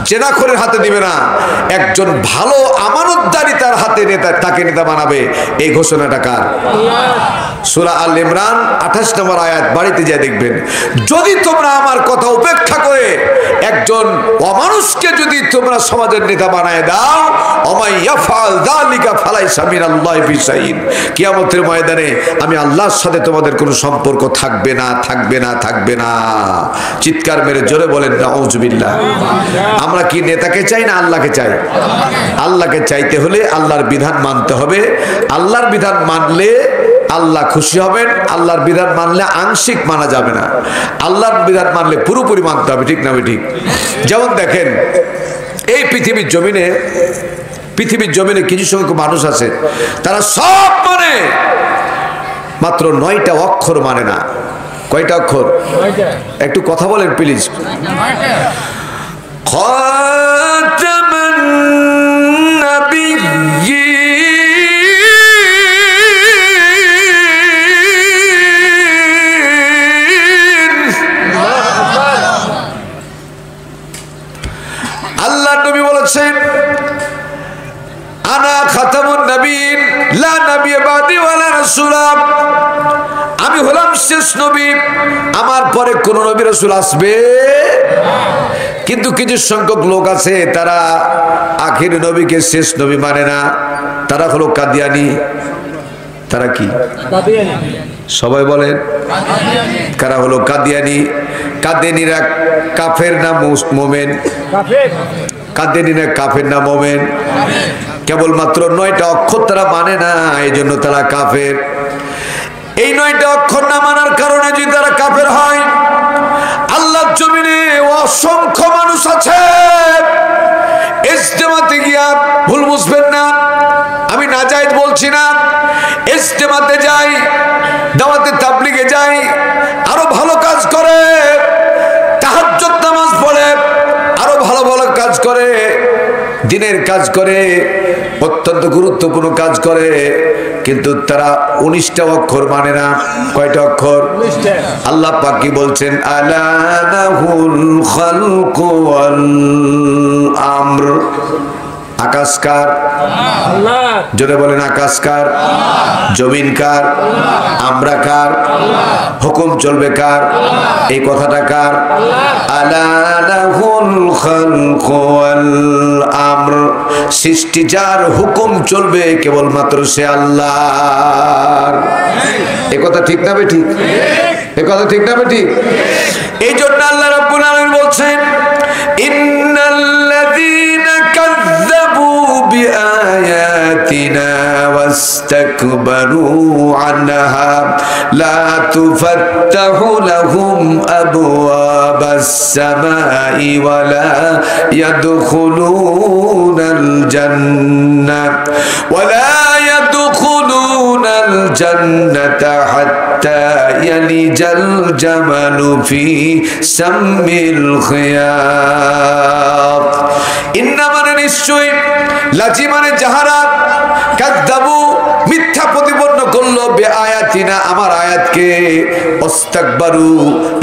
জেনাখোরের হাতে দিবে না। একজন ভালো আমানতদারি তার হাতে নেতা, তাকে নেতা বানাবে। এই ঘোষণাটা কার? সূরা আল ইমরান 28 নম্বর আয়াত, বাড়িতে যা দেখবেন। যদি তোমরা আমার কথা উপেক্ষা করে একজন অমানুষকে যদি তোমরা সমাজের নেতা বানায় দাও, ওমাই ইয়াফআল যালিকা ফালাইসা মিনাল্লাহি ফি শাইইন, কিয়ামতের ময়দানে আমি আল্লাহর সাথে তোমাদের কোনো সম্পর্ক থাকবে না, থাকবে না, থাকবে না। চিৎকার মেরে জোরে বলেন নাউজুবিল্লাহ। আমরা কি নেতাকে চাই না আল্লাহকে চাই? আল্লাহকে চাইতে হলে আল্লাহর বিধান মানতে হবে। আল্লাহর বিধান মানলে আল্লাহ খুশি হবেন, আল্লাহর বিধান মানলে আংশিক মানা যাবে না, আল্লাহর বিধান মানলে পুরোপুরি মানতে হবে। ঠিক না ঠিক? যেমন দেখেন, এই পৃথিবীর জমিনে কিছু সংখ্যক মানুষ আছে, তারা সব মানে, মাত্র 9টা অক্ষর মানে না। কয়টা অক্ষর? একটু কথা বলেন প্লিজ। খাতামান নাবিয়্যিন, আল্লাহ নবী বলেছেন আনা খাতামুন নবীন লা নবিয়্যা বাদি ওয়ালা রাসূলা, আমি হলাম শেষ নবী, আমার পরে কোন নবী রাসূল আসবে। কিন্তু কিছু সংখ্যক লোক আছে, তারা আখির নবীকে শেষ নবী মানে না। তারা হলো কাদিয়ানি। তারা কি? সবাই বলেন। কারা হলো কাদিয়ানি? কাদিয়ানিরা কাফের না মোমেন? কাদিয়ানিরা কাফের না মোমেন? কেবলমাত্র 9টা অক্ষর তারা মানে না, এই জন্য তারা কাফের। এই 9টা অক্ষর না মানার কারণে যদি তারা কাফের হয়, আল্লাহর জমিনে অসংখ্য মানুষ আছে, ইজতেমাতে গিয়া ভুল বুঝবেন না, আমি নাজায়েজ বলছি না, ইজতেমাতে যাই, দাওয়াতে তাবলীগে যাই, আরো ভালো কাজ করে, তাহাজ্জুদ নামাজ পড়ে, আরো ভালো ভালো কাজ করে, দিনের কাজ করে, অত্যন্ত গুরুত্বপূর্ণ কাজ করে, কিন্তু তারা 19টা অক্ষর মানে না। কয়টা অক্ষর? আল্লাহ পাক কি বলছেন? আলা লাহুল খালকু ওয়াল আমর। আকাশ কার? আল্লাহ। জোরে বলেন, আকাশ কার? জমিন কার? আমরা কার? হুকুম চলবে কার? এই কথাটা কার? আলা লাহুল খালকু ওয়াল আমর। সৃষ্টি যার, হুকুম চলবে কেবলমাত্র সে আল্লাহর। এই কথা ঠিক না বেঠিক? এই কথা ঠিক না বেঠিক? এই জন্য আল্লাহ রাব্বুল আলামিন বলছেন, ইন্নাল্লাযীনা কাযযাবু বিআয়াতিনা ওয়াস্তাকবারু আনহা লা তুফাত্তাহু লাহুম আবওয়াবাস সামাই ওয়া লা ইয়াদখুলুনাল জান্নাহ ওয়া লা ইয়াদখুলুনাল জান্নাতা হাত্তা ইয়ালিজাল জামালু ফি সাম্মিল খিয়াত। ইন্না মানে নিশ্চয়, লাজি মানে যাহারা, কাযযাবু মিথ্যা প্রতিপন্ন করলো, বেআয়াতিনা আমার আয়াতকে, ওয়াস্তাকবারু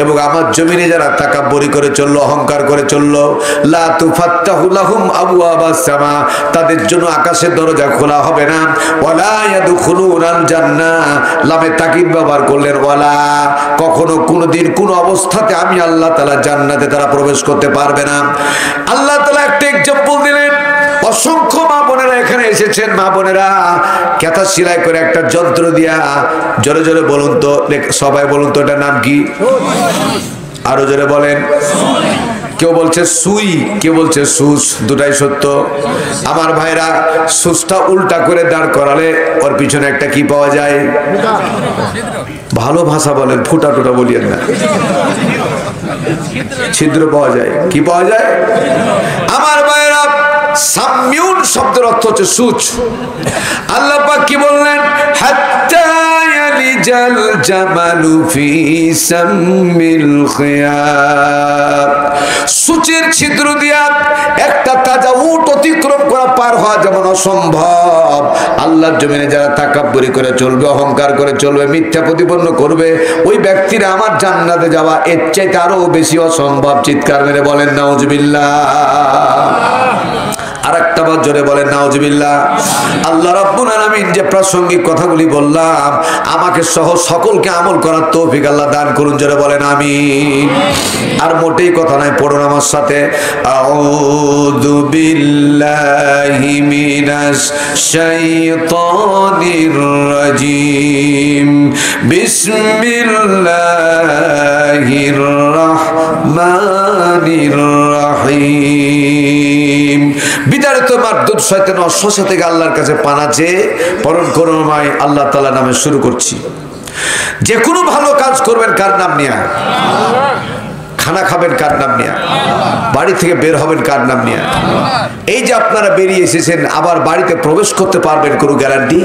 এবং আমার জমিনে যারা তাকাব্বুরি করে চললো, অহংকার করে চললো, লা তুফাত্তাহু লাহুম আবওয়াবাস সামা তাদের জন্য আকাশের দরজা খোলা হবে না, ওয়ালা ইয়াদখুলুনাল জান্নাহ লামে তাকিদ ব্যবহার করলেন, ওয়ালা কখনো কোনোদিন কোন অবস্থাতে আমি আল্লাহ তাআলা জান্নাতে তারা প্রবেশ করতে পারবে না। আল্লাহ তাআলা একটা এক্সাম্পল দিলেন। অসংখ্য মা বোনেরা এখানে এসেছেন, মা বোনেরা কেতা সেলাই করে একটা যন্ত্র দিয়া, জোরে জোরে বলুন তো, সবাই বলুন তো এটার নাম কি? আরো জোরে বলেন। কেউ বলছে সুই, কেউ বলছে সুস, দুটাই সত্য। আমার ভাইরা, সুসটা উল্টা করে দাঁড় করালে ওর পিছনে একটা কি পাওয়া যায়? ভালো ভাষা বলেন, ফুটা টুটা বলিয়েন না, ছিদ্র পাওয়া যায়। কি পাওয়া যায়? আমার ভাইরা, সামিউন শব্দের অর্থ হচ্ছে সুচ। আল্লাহ পাক কি বললেন? হাত্তা ইয়ালিজাল জামালু ফি সাম্মিল খিয়াত। সুচের ছিদ্র দিয়া একটা তাজা উট অতিক্রম করা, পার হওয়া যেমন অসম্ভব, আল্লাহর জমিনে যারা তাকাব্বুরি করে চলবে, অহংকার করে চলবে, মিথ্যা প্রতিপন্ন করবে, ওই ব্যক্তিরা আমার জান্নাতে যাওয়া এর চাইতে আরো বেশি অসম্ভব। চিৎকার মেরে বলেন নাউজুবিল্লাহ। আরেকটা বার জোরে বলেন নাউজুবিল্লাহ। আল্লাহ রাব্বুল আলামিন যে প্রাসঙ্গিক কথাগুলি বললাম, আমাকে সহ সকলকে আমল করার তৌফিক আল্লাহ দান করুন, জোরে বলেন আমিন। আর মোটেই কথা নাই, পড়ুন আমার সাথে, আউযু বিল্লাহি মিনাশ শাইতানির রাজিম, বিসমিল্লাহির রাহমানির রাহিম। বিতাড়িত মারদুদ শয়তান অশ্বসা থেকে আল্লাহর কাছে পানা চেয়ে পরম করুণাময় আল্লাহ তাআলা নামে শুরু করছি। যে কোনো ভালো কাজ করবেন কার নাম নিয়ে? খানা খাবেন কার নাম নিয়ে? বাড়ি থেকে বের হবেন কার নাম নিয়ে? এই যে আপনারা বেরিয়ে এসেছেন, আবার বাড়িতে প্রবেশ করতে পারবেন কোনো গ্যারান্টি?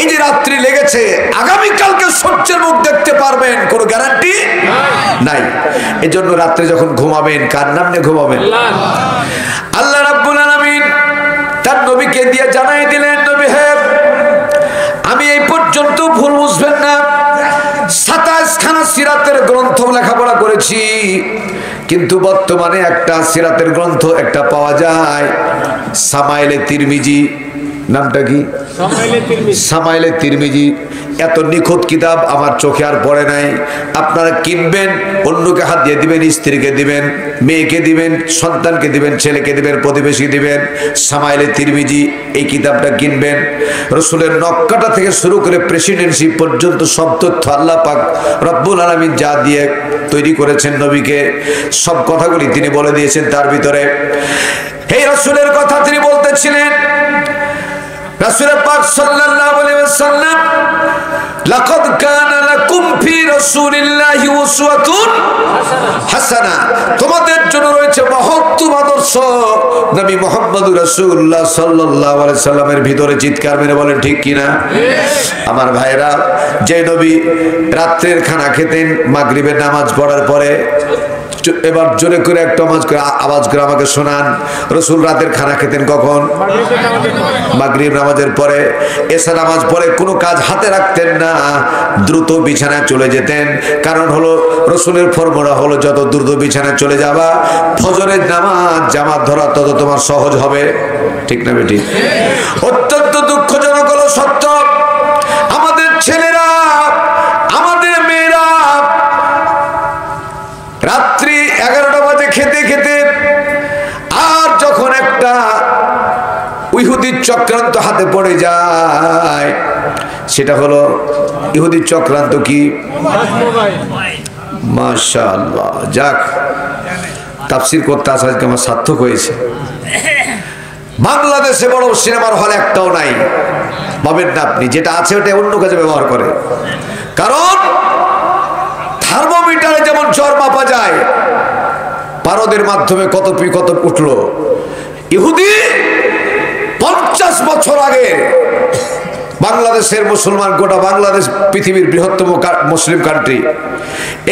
এই যে রাত্রি লেগেছে, আগামীকালকে সূর্যের মুখ দেখতে পারবেন কোনো গ্যারান্টি নাই। এজন্য রাত্রে যখন ঘুমাবেন কার নাম নিয়ে ঘুমাবেন? আল্লাহ রাব্বুল আলামিন তার নবীকে দিয়ে জানাই দিলেন, নবী হে, আমি এই পর্যন্ত ভুল বুঝবেন না, 27 খানা সিরাতের গ্রন্থ লেখাপড়া করেছি, কিন্তু বর্তমানে একটা সিরাতের গ্রন্থ একটা পাওয়া যায়, সামাইলে তিরমিজি। নামটা কি? সামাইলে তিরমিজি। এত নিখুঁত কিতাব আমার চোখে আর পড়ে নাই। আপনারা কিনবেন, অন্যকে হাত দিয়ে দিবেন, স্ত্রীকে দিবেন, মেয়েকে দিবেন, সন্তানকে দিবেন, ছেলেকে দিবেন, প্রতিবেশী দিবেন। সামাইলে তিরমিজি এই কিতাবটা কিনবেন। রসুলের নক্কাটা থেকে শুরু করে প্রেসিডেন্সি পর্যন্ত সব তথ্য আল্লাহ পাক রব্বুল আলামিন যা দিয়ে তৈরি করেছেন নবীকে, সব কথাগুলি তিনি বলে দিয়েছেন। তার ভিতরে এই রসুলের কথা তিনি বলতেছিলেন, রাসূল পাক সাল্লাল্লাহু আলাইহি ওয়াসাল্লাম, লাকাদ কানা লাকুম ফি রাসূলিল্লাহি উসওয়াতুন হাসানাহ, তোমাদের জন্য রয়েছে মহত্তম আদর্শ নবী মুহাম্মদুর রাসূলুল্লাহ সাল্লাল্লাহু আলাইহি সাল্লামের ভিতরে। চিৎকার মেরে বলেন ঠিক কিনা? আমার ভাইরা, যে নবী রাত্রের খানা খেতেন, মাগরিবের নামাজ পড়ার পরে এবার জোরে করে একটা আওয়াজ করে আমাকে শোনান। রসুল রাতের খানা খেতেন কখন? মাগরিব নামাজের পরে। এশা নামাজ পরে কোনো কাজ হাতে রাখতেন না, দ্রুত বিছানায় চলে যেতেন। কারণ হলো রসুলের ফর্মুলা হলো যত দ্রুত বিছানায় চলে যাবা ফজরের নামাজ জামাত ধরা তত তোমার সহজ হবে। ঠিক না বেটি? অত্যন্ত দুঃখজনক হলো সত্য, আমাদের ছেলেরা আমাদের মেয়েরা রাত্রি 11টা বাজে খেতে খেতে আর যখন একটা ইহুদির চক্রান্ত হাতে পড়ে যায়, সেটা হলো ইহুদির চক্রান্ত কি? মাশাআল্লাহ, যাক তাফসীর করতে আসা আজকে আমার সার্থক হয়েছে। বাংলাদেশে বড় সিনেমার হল একটাও নাই, ভাবেন না আপনি, যেটা আছে ওটা অন্য কাজে ব্যবহার করে। কারণ থার্মোমিটারে যেমন জ্বর মাপা যায়, পারদের মাধ্যমে কত উঠলো। ইহুদি 50 বছর আগে বাংলাদেশের মুসলমান, গোটা বাংলাদেশ পৃথিবীর বৃহত্তম মুসলিম কান্ট্রি,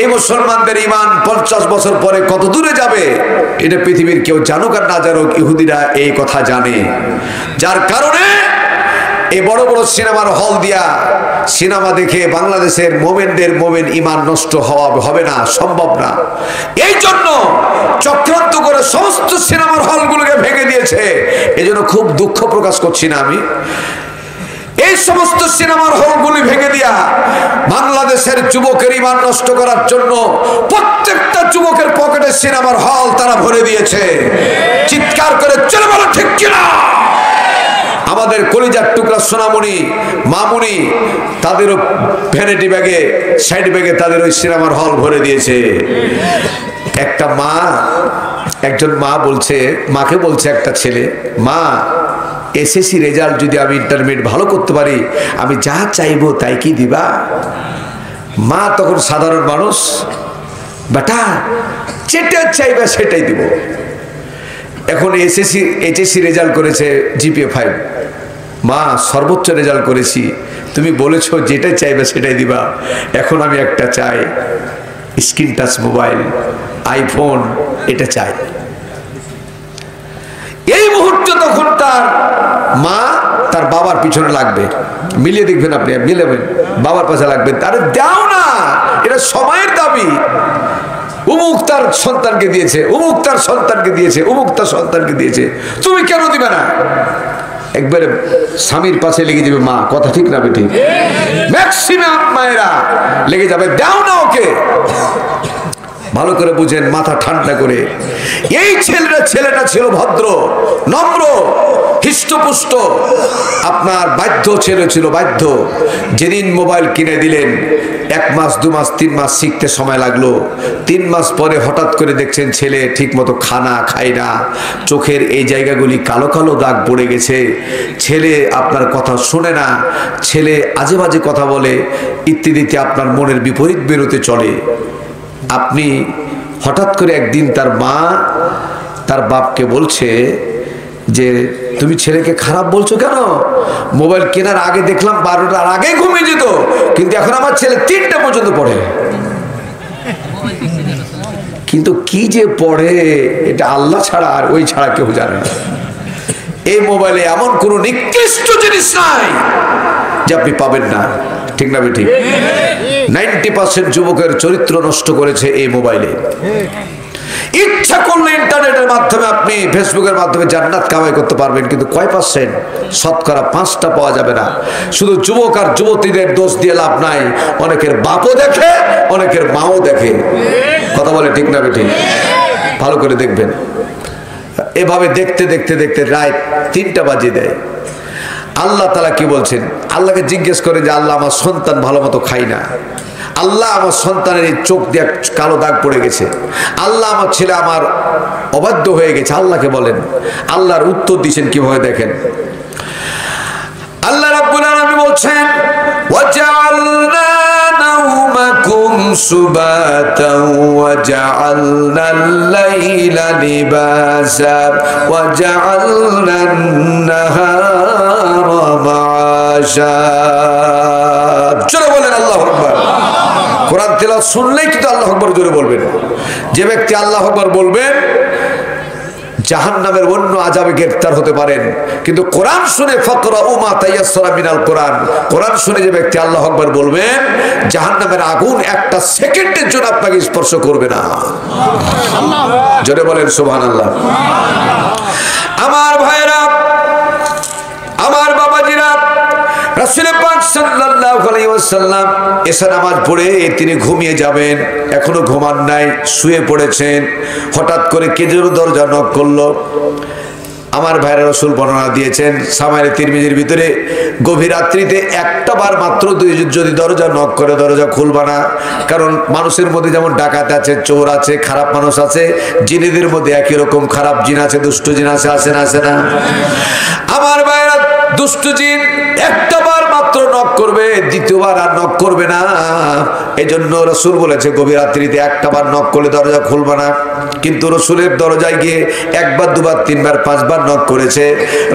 এই মুসলমানদের ইমান 50 বছর পরে কত দূরে যাবে এটা পৃথিবীর কেউ জানুক আর না জানুক, ইহুদিরা এই কথা জানে। যার কারণে এই বড় বড় সিনেমার হল দিয়া সিনেমা দেখে বাংলাদেশের মোমেন ইমান নষ্ট হবে না, সম্ভব না। এই জন্য চক্রান্ত করে সমস্ত সিনেমার হলগুলোকে ভেঙে দিয়েছে। এই জন্য খুব দুঃখ প্রকাশ করছি না আমি, এই সমস্ত সিনেমার হলগুলি ভেঙে দিয়া বাংলাদেশের যুবকের ইমান নষ্ট করার জন্য প্রত্যেকটা যুবকের পকেটে সিনেমার হল তারা ভরে দিয়েছে। চিৎকার করে চলে বলো ঠিক কিনা? আমাদের কলিজার টুকরা সোনামণি মামুনি তাদেরও ভ্যানিটি ব্যাগে, সাইড ব্যাগে তাদের ওই সিনেমার হল ভরে দিয়েছে। একজন মা বলছে, মাকে বলছে একটা ছেলে, মা এসএসসি রেজাল্ট যদি আমি ইন্টারমিডিয়েট ভালো করতে পারি আমি যা চাইবো তাই কি দিবা? মা তখন সাধারণ মানুষ, বেটা যেটা চাইবা সেটাই দিব। এখন এইচএসসি রেজাল্ট করেছে জিপিএ 5, মা সর্বোচ্চ রেজাল্ট করেছি, তুমি বলেছো যেটাই চাইবে সেটাই দিবা। এখন আমি একটা চাই, স্ক্রিন টাচ মোবাইল, আইফোন, এটা চাই। এই মুহূর্তে তখন তার মা তার বাবার পিছনে লাগবে, মিলিয়ে দেখবেন আপনি, মিলাবেন, বাবার পাশে লাগবেন, তারে দাও না, এটা সময়ের দাবি। উমুক তার সন্তানকে দিয়েছে, উমুক তার সন্তানকে দিয়েছে, উমুক তার সন্তানকে দিয়েছে, তুমি কেন দিবে না? একবারে স্বামীর পাশে লেগে যাবে মা, কথা ঠিক না বেঠিক? ম্যাক্সিমাম মায়েরা লেগে যাবে, দাও না ওকে। ভালো করে বুঝেন, মাথা ঠান্ডা করে। এই ছেলেটা ছিল ভদ্র, নম্র, হৃষ্টপুষ্ট, আপনার বাধ্য ছেলে ছিল, বাধ্য। যেদিন মোবাইল কিনে দিলেন 1 মাস 2 মাস 3 মাস শিখতে সময় লাগলো। 3 মাস পরে হঠাৎ করে দেখছেন ছেলে ঠিক মতো খানা খায় না, চোখের এই জায়গাগুলি কালো কালো দাগ পড়ে গেছে, ছেলে আপনার কথা শোনে না, ছেলে আজে বাজে কথা বলে ইত্যাদিতে আপনার মনের বিপরীত বেরোতে চলে। আপনি হঠাৎ করে একদিন তার মা তার বাপকে বলছে যে তুমি ছেলেকে খারাপ বলছো কেন? মোবাইল কেনার আগে দেখলাম 12টার আগে ঘুমিয়ে যেত, কিন্তু এখন আমার ছেলে 3টা পর্যন্ত পড়ে। কিন্তু কি যে পড়ে এটা আল্লাহ ছাড়া আর ওই ছাড়া কেউ জানে না। এই মোবাইলে এমন কোনো নিকৃষ্ট জিনিস নাই যে আপনি পাবেন না, ঠিক না বেঠিক? 90% যুবকের চরিত্র নষ্ট করেছে এই মোবাইলে। ইচ্ছা করলে ইন্টারনেটের মাধ্যমে আপনি ফেসবুকের মাধ্যমে জান্নাত কামাই করতে পারবেন, কিন্তু কয় পার্সেন্ট? শতকরা 5টা পাওয়া যাবে না। শুধু যুবক আর যুবতীদের দোষ দিয়ে লাভ নাই, অনেকের বাপও দেখে, অনেকের মাও দেখে, কথা বলে ঠিক না বেঠিক? ভালো করে দেখবেন। এভাবে দেখতে দেখতে দেখতে রাত 3টা বাজিয়ে দেয়। আল্লাহ তাআলা কি বলছেন? আল্লাহকে জিজ্ঞেস করে যে আল্লাহ আমার সন্তান ভালো মতো খাই না, আল্লাহ আমার সন্তানের চোখ দিয়ে কালো দাগ পড়ে গেছে, আল্লাহ আমার ছেলে আমার অবাধ্য হয়ে গেছে, আল্লাহকে বলেন। আল্লাহর উত্তর দিয়েছেন কিভাবে দেখেন। আল্লাহ রাব্বুল আলামিন বলছেন, ওয়াজআলনা নাওমাকুম সুবাতাও ওয়াজআলনাল লাইলা লিবাসা ওয়াজআলনান নাহারা মাআশা। চলো বলেন আল্লাহু আকবার। কোরআন তেলাওয়াত শুনলেই কিন্তু আল্লাহু আকবার জোরে বলবেন। যে ব্যক্তি আল্লাহু আকবার বলবেন জাহান্নামের অন্য আযাবে গ্রেফতার হতে পারেন, কিন্তু কোরআন শুনে ফাকরাউ মা তায়াসসারা মিনাল কোরআন, কোরআন শুনে যে ব্যক্তি আল্লাহু আকবার বলবেন জাহান্নামের আগুন একটা সেকেন্ডের জন্য আপনাকে স্পর্শ করবে না। জোরে বলেন সুবহানাল্লাহ। আমার ভাইরা, আমার বাবাজিরা, রাসূল পাক সাল্লাল্লাহু আলাইহি ওয়াসাল্লাম এশা নামাজ পড়ে তিনি ঘুমিয়ে যাবেন, এখনো ঘুমান নাই, শুয়ে পড়েছেন। হঠাৎ করে কে যেন দরজা নক করলো। আমার ভাইরা রাসূল বর্ণনা দিয়েছেন সামাইরে তিরমিজির ভিতরে, গভীর রাত্রিতে একটা বার মাত্র যদি দরজা নক করে দরজা খুলবা না, কারণ মানুষের মধ্যে যেমন ডাকাত আছে, চোর আছে, খারাপ মানুষ আছে, জিনেদের মধ্যে একই রকম খারাপ জিন আছে, দুষ্ট জিন আছে, আসে না আসে না? আমার ভাইরা, দুষ্ট জিন একটা বার মাত্র নক করবে, দ্বিতীয়বার আর নক করবে না। এজন্য রাসূল বলেছে গভীর রাত্রিতে একটা বার নক করলে দরজা খুলবে না। কিন্তু রাসূলের দরজায় গিয়ে একবার, দুবার, তিনবার, পাঁচবার নক করেছে।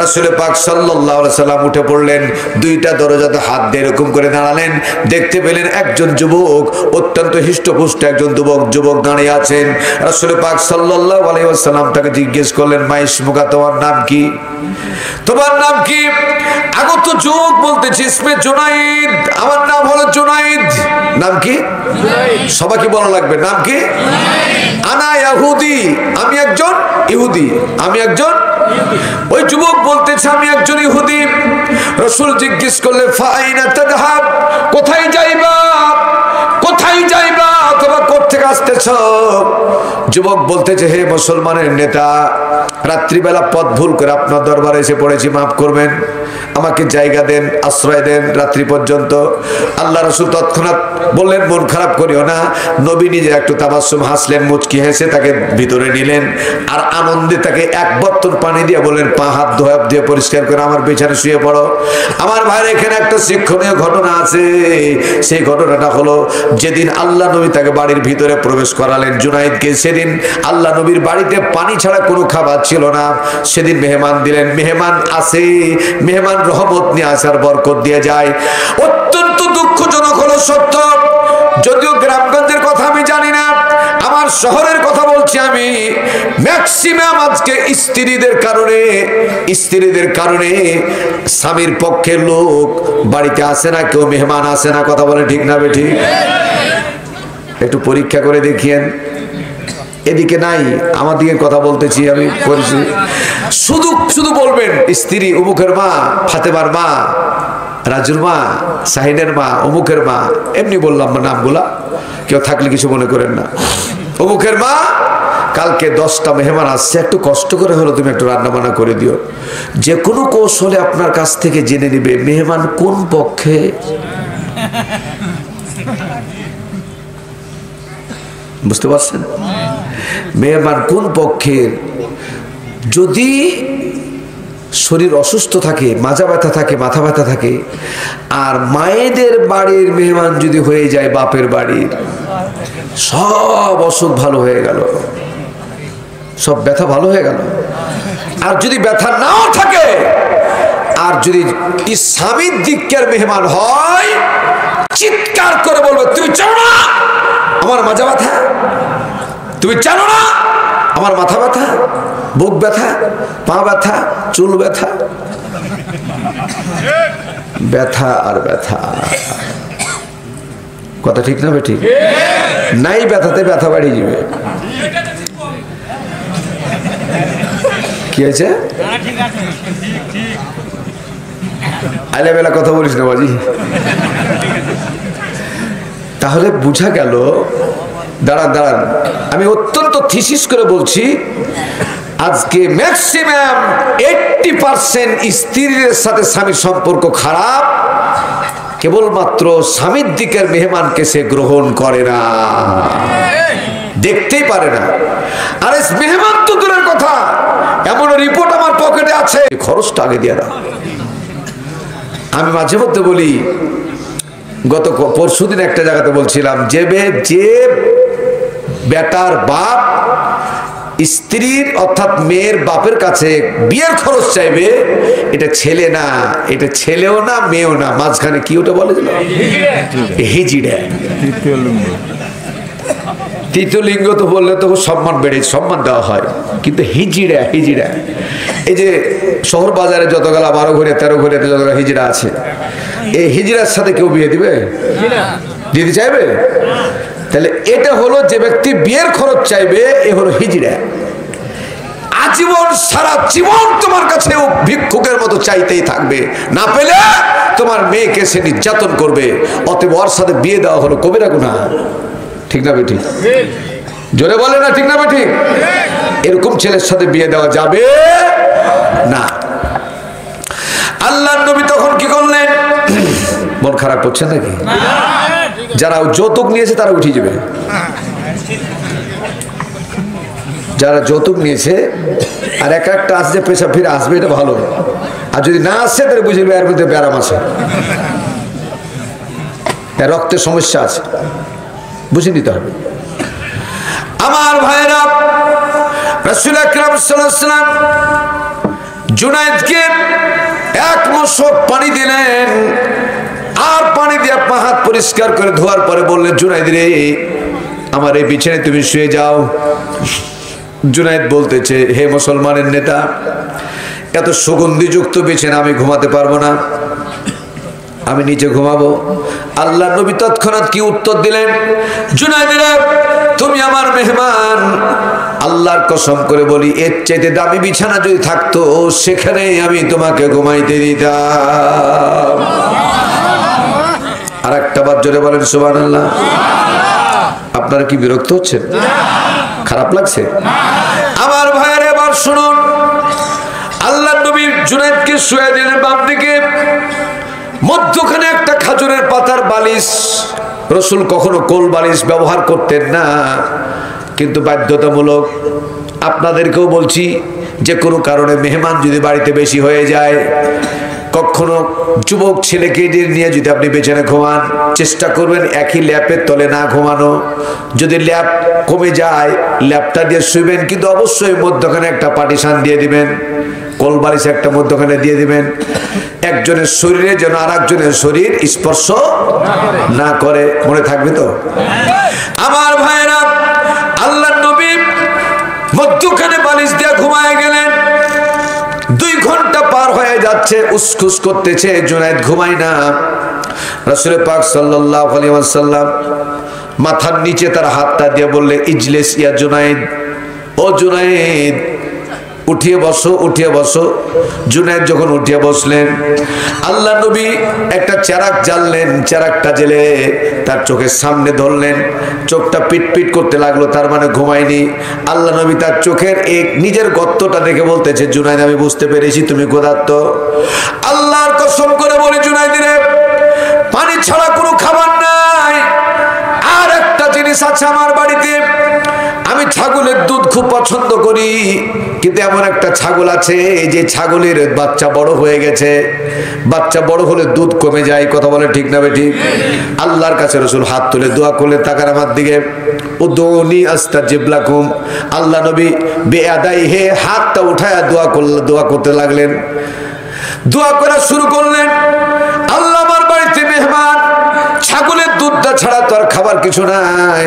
রাসূল পাক সাল্লাল্লাহু আলাইহি সাল্লাম উঠে পড়লেন, দুইটা দরজাতে হাত দিয়ে এরকম করে দাঁড়ালেন। দেখতে পেলেন একজন যুবক, অত্যন্ত হিষ্টপুষ্ট একজন যুবক দাঁড়িয়ে আছেন। রাসূল পাক সাল্লাল্লাহু আলাইহি ওয়াসাল্লাম তাকে জিজ্ঞেস করলেন, মা ইসমুকা, তোমার নাম কি? তোমার নাম কি? আগত যুবক বলতেছে ইসমে জুনাইদ, আমার নাম হলো জুনাইদ। নাম কি? সবাইকে বলা লাগবে, নাম কি? আনা ইহুদি, আমি একজন ইহুদি, আমি একজন। ওই যুবক বলতেছে আমি একজন ইহুদি। রাসূল জিজ্ঞেস করলে ফাইনা তাযহাব, কোথায় যাইবা, কোথায় যাইবা, অথবা কোত্থেকে আসতেছো? যুবক বলতেছে হে মুসলমানের নেতা, রাত্রিবেলা পথ ভুল করে আপনার দরবারে এসে পড়েছি, মাফ করবেন, আমাকে জায়গা দেন, আশ্রয় দেন রাত্রি পর্যন্ত। আল্লাহ রাসূল তৎক্ষণাৎ বললেন মন খারাপ করিও না। নবী নিজে একটু তাবাসসুম হাসলেন, মুচকি হেসে তাকে ভিতরে নিলেন, আর আনন্দে তাকে এক বোতল পানি দিয়ে বললেন পা হাত ধোয়া পরিষ্কার করে আমার বিছানে শুয়ে পড়ো। আমার ভাইয়ের এখানে একটা শিক্ষণীয় ঘটনা আছে। সেই ঘটনাটা হলো যেদিন আল্লাহ নবী তাকে বাড়ির ভিতরে প্রবেশ করালেন জুনাইদকে, সেদিন আল্লাহ নবীর বাড়িতে পানি ছাড়া কোনো খাবার ছিল না। সেদিন মেহমান দিলেন, মেহমান আসে, মেহমান রহমত নিয়ে আসার বরকত দিয়ে যায়। অত্যন্ত দুঃখজনক হলো সত্য, যদিও গ্রামগঞ্জের কথা আমি জানি না, আমার শহরের কথা বলছি আমি, ম্যাক্সিমাম আজকে স্ত্রীদের কারণে স্বামীর পক্ষের লোক বাড়িতে আসে না, কেউ মেহমান আসে না। কথা বলে ঠিক না বেঠিক? একটু পরীক্ষা করে দেখিয়েন। এদিকে নাই, আমার দিকে কথা বলতেছি আমি, শুধু বলবেন স্ত্রী অমুকের মা, ফাতেমার মা, রাজুর মা, শাহিনের মা, অমুকের মা, এমনি বললাম না নামগুলা, কেউ থাকলে কিছু মনে করেন না। অমুকের মা, কালকে 10টা মেহমান আসছে, একটু কষ্ট করে হলো তুমি একটু রান্না বান্না করে দিও। যে কোনো কৌশলে আপনার কাছ থেকে জেনে নিবে মেহমান কোন পক্ষে। বুঝতে পারছেন? মেহমান কোন পক্ষের। যদি শরীর অসুস্থ থাকে, মাজা ব্যথা থাকে, মাথা ব্যথা থাকে, আর মায়েদের বাড়ির মেহমান যদি হয়ে যায় বাপের বাড়ির, সব অসুখ ভালো হয়ে গেল, সব ব্যথা ভালো হয়ে গেল। আর যদি ব্যথা নাও থাকে, আর যদি স্বামীর দিকের মেহমান হয়, চিৎকার করে বলবে তুমি জানো না আমার মাজা ব্যথা, তুমি জানো না আমার মাথা ব্যথা, বুক ব্যথা, পা ব্যথা, চুল ব্যথা, ব্যথা আর ব্যথা। কথা ঠিক না বেঠিক? নাই ব্যথাতে ব্যথা বাড়িয়ে যাবে। কি হয়েছে? আলে বেলা কথা বলিস না বাজি। তাহলে বুঝা গেল, দাঁড়ান, আমি অত্যন্ত থিসিস করে বলছি, আজকে ম্যাক্সিমাম 80% স্ত্রীর সাথে স্বামীর সম্পর্ক খারাপ, কেবলমাত্র স্বামীর দিকের মেহমানকে সে গ্রহণ করে না, দেখতেই পারে না। আরে মেহমান তো দূরের কথা, এমন রিপোর্ট আমার পকেটে আছে, খরচটা আগে দিয়ে দাও। আমি মাঝে মধ্যে বলি, গত পরশুদিন একটা জায়গাতে বলছিলাম, যে বেটার বাপ স্ত্রীর অর্থাৎ মেয়ের বাপের কাছে বিয়ের খরচ চাইবে, এটা ছেলে না, এটা ছেলেও না মেয়েও না, মাঝখানে কি ওটা বলে হিজিড়া। তৃতীয় লিঙ্গ তো বললে তো সম্মান বেড়ে, সম্মান দেওয়া হয়, কিন্তু হিজিড়া হিজিড়া এই যে শহর বাজারে যতগুলা 12 ঘরে 13 ঘরে যতগুলা হিজড়া আছে, এই হিজড়ার সাথে কেউ বিয়ে দিবে? দিতে চাইবে? তাহলে এটা হলো যে ব্যক্তি বিয়ের খরচ চাইবে, এ হলো হিজড়া। আজীবন সারা জীবন তোমার কাছে ও ভিক্ষুকের মতো চাইতেই থাকবে, না পেলে তোমার মেয়েকে সে নির্যাতন করবে। অতএব ওর সাথে বিয়ে দেওয়া হলো কবিরা গুনাহ। ঠিক না বেঠিক? জোরে বলে না ঠিক না বেঠিক? এরকম ছেলের সাথে বিয়ে দেওয়া যাবে না। আল্লাহর নবী তখন কি করলেন? মন খারাপ করছেন নাকি? যারা যৌতুক নিয়েছে তারা উঠে যাবে, যারা যৌতুক নিয়েছে। আর একটা আসছে পেশা ফিরে আসবে, এটা ভালো। আর যদি না আসছে তাহলে বুঝবে এর মধ্যে ব্যারাম আছে, রক্তের সমস্যা আছে, বুঝে নিতে হবে। আমার ভাইরা, রাসূল আকরাম সাল্লাল্লাহু আলাইহি ওয়াসাল্লাম জুনায়েদকে এক মশক পানি দিলেন, আর পানি দিয়ে পা হাত পরিষ্কার করে ধোয়ার পরে বললেন, জুনায়েদ রে, আমার এই বিছানায় তুমি শুয়ে যাও। জুনায়েদ বলতেছে, হে মুসলমানের নেতা, এত সুগন্ধিযুক্ত বিছানা আমি ঘুমাতে পারবো না, আমি নিচে ঘুমাবো। আল্লাহর নবী তৎক্ষণাৎ কি উত্তর দিলেন? জুনায়েদ রে, তুমি আমার মেহমান, আল্লাহর কসম করে বলি, এর চাইতে দামি বিছানা যদি থাকতো সেখানে আমি তোমাকে ঘুমাইতে দিতাম। আর একটা বার জোরে বলেন সুবহানাল্লাহ। আপনারা কি বিরক্ত হচ্ছেন? খারাপ লাগছে? আমার ভাইয়ের এবার শুনুন, আল্লাহর নবী জুনায়েদকে শুয়ে দিলেন বাম দিকে, মধ্যখানে একটা খাজুরের পাতার বালিশ। রাসূল কখনো কোল বালিশ ব্যবহার করতেন না, কিন্তু বাধ্যতামূলক আপনাদেরকেও বলছি, যে কোনো কারণে মেহমান যদি বাড়িতে বেশি হয়ে যায়, কখনো যুবক ছেলেকে নিয়ে যদি আপনি বিছানায় ঘুমান, চেষ্টা করবেন একই ল্যাপের তলে না ঘুমানো। যদি ল্যাপ কমে যায় ল্যাপটা দিয়ে শুইবেন, কিন্তু অবশ্যই মধ্যখানে একটা পার্টিশন দিয়ে দিবেন, কোল বালিশ একটা মধ্যখানে দিয়ে দিবেন, একজনের শরীরে যেন আর একজনের শরীর স্পর্শ না করে। মনে থাকবে তো? আমার ভাইরা, আল্লাহর নবী মধ্যখানে বালিশ দিয়ে ঘুমায় গেলেন। 2 ঘন্টা পার হয়ে যাচ্ছে, উসখুস করতেছে, জুনায়েদ ঘুমায় না। রাসূল পাক সাল্লাল্লাহু আলাইহি ওয়াসাল্লাম মাথার নিচে তার হাতটা দিয়ে বললে, ইজলিস ইয়া জুনায়েদ, ও জুনায়েদ উঠিয়ে বসো, উঠিয়ে বসো। জুনায়েদ যখন উঠিয়ে বসলেন, আল্লাহ নবী একটা চেরাক জ্বাললেন, চেরাকটা জেলে তার চোখের সামনে ধরলেন, চোখটা পিটপিট করতে লাগলো, তার মানে ঘুমায়নি। আল্লাহ নবী তার চোখের এক নিজের গর্তটা দেখে বলতেছে, জুনায়েদ আমি বুঝতে পেরেছি তুমি ক্ষুধার্ত। আল্লাহর কসম করে বলি, জুনায়েদ রে, পানি ছাড়া কোনো খাবার নাই। আর একটা জিনিস আছে আমার বাড়িতে, আমি ছাগলের দুধ খুব পছন্দ করি, কিন্তু এমন একটা ছাগল আছে যে ছাগলের বাচ্চা বড় হয়ে গেছে, বাচ্চা বড় হলে দুধ কমে যায়। কথা বলে ঠিক না বেঠিক? আল্লাহর কাছে রাসূল হাত তুলে দোয়া করলেন, তাকার আমার দিকে, উদউনি আস্তাজিব লাকুম। আল্লাহ নবী বেয়াদাইহে হাতটা উঠায়া দোয়া করতে লাগলেন, দোয়া করা শুরু করলেন। আল্লাহ, আমার বাড়িতে মেহমান, ছাগলের দুধটা ছাড়া তো আর খাবার কিছু নাই।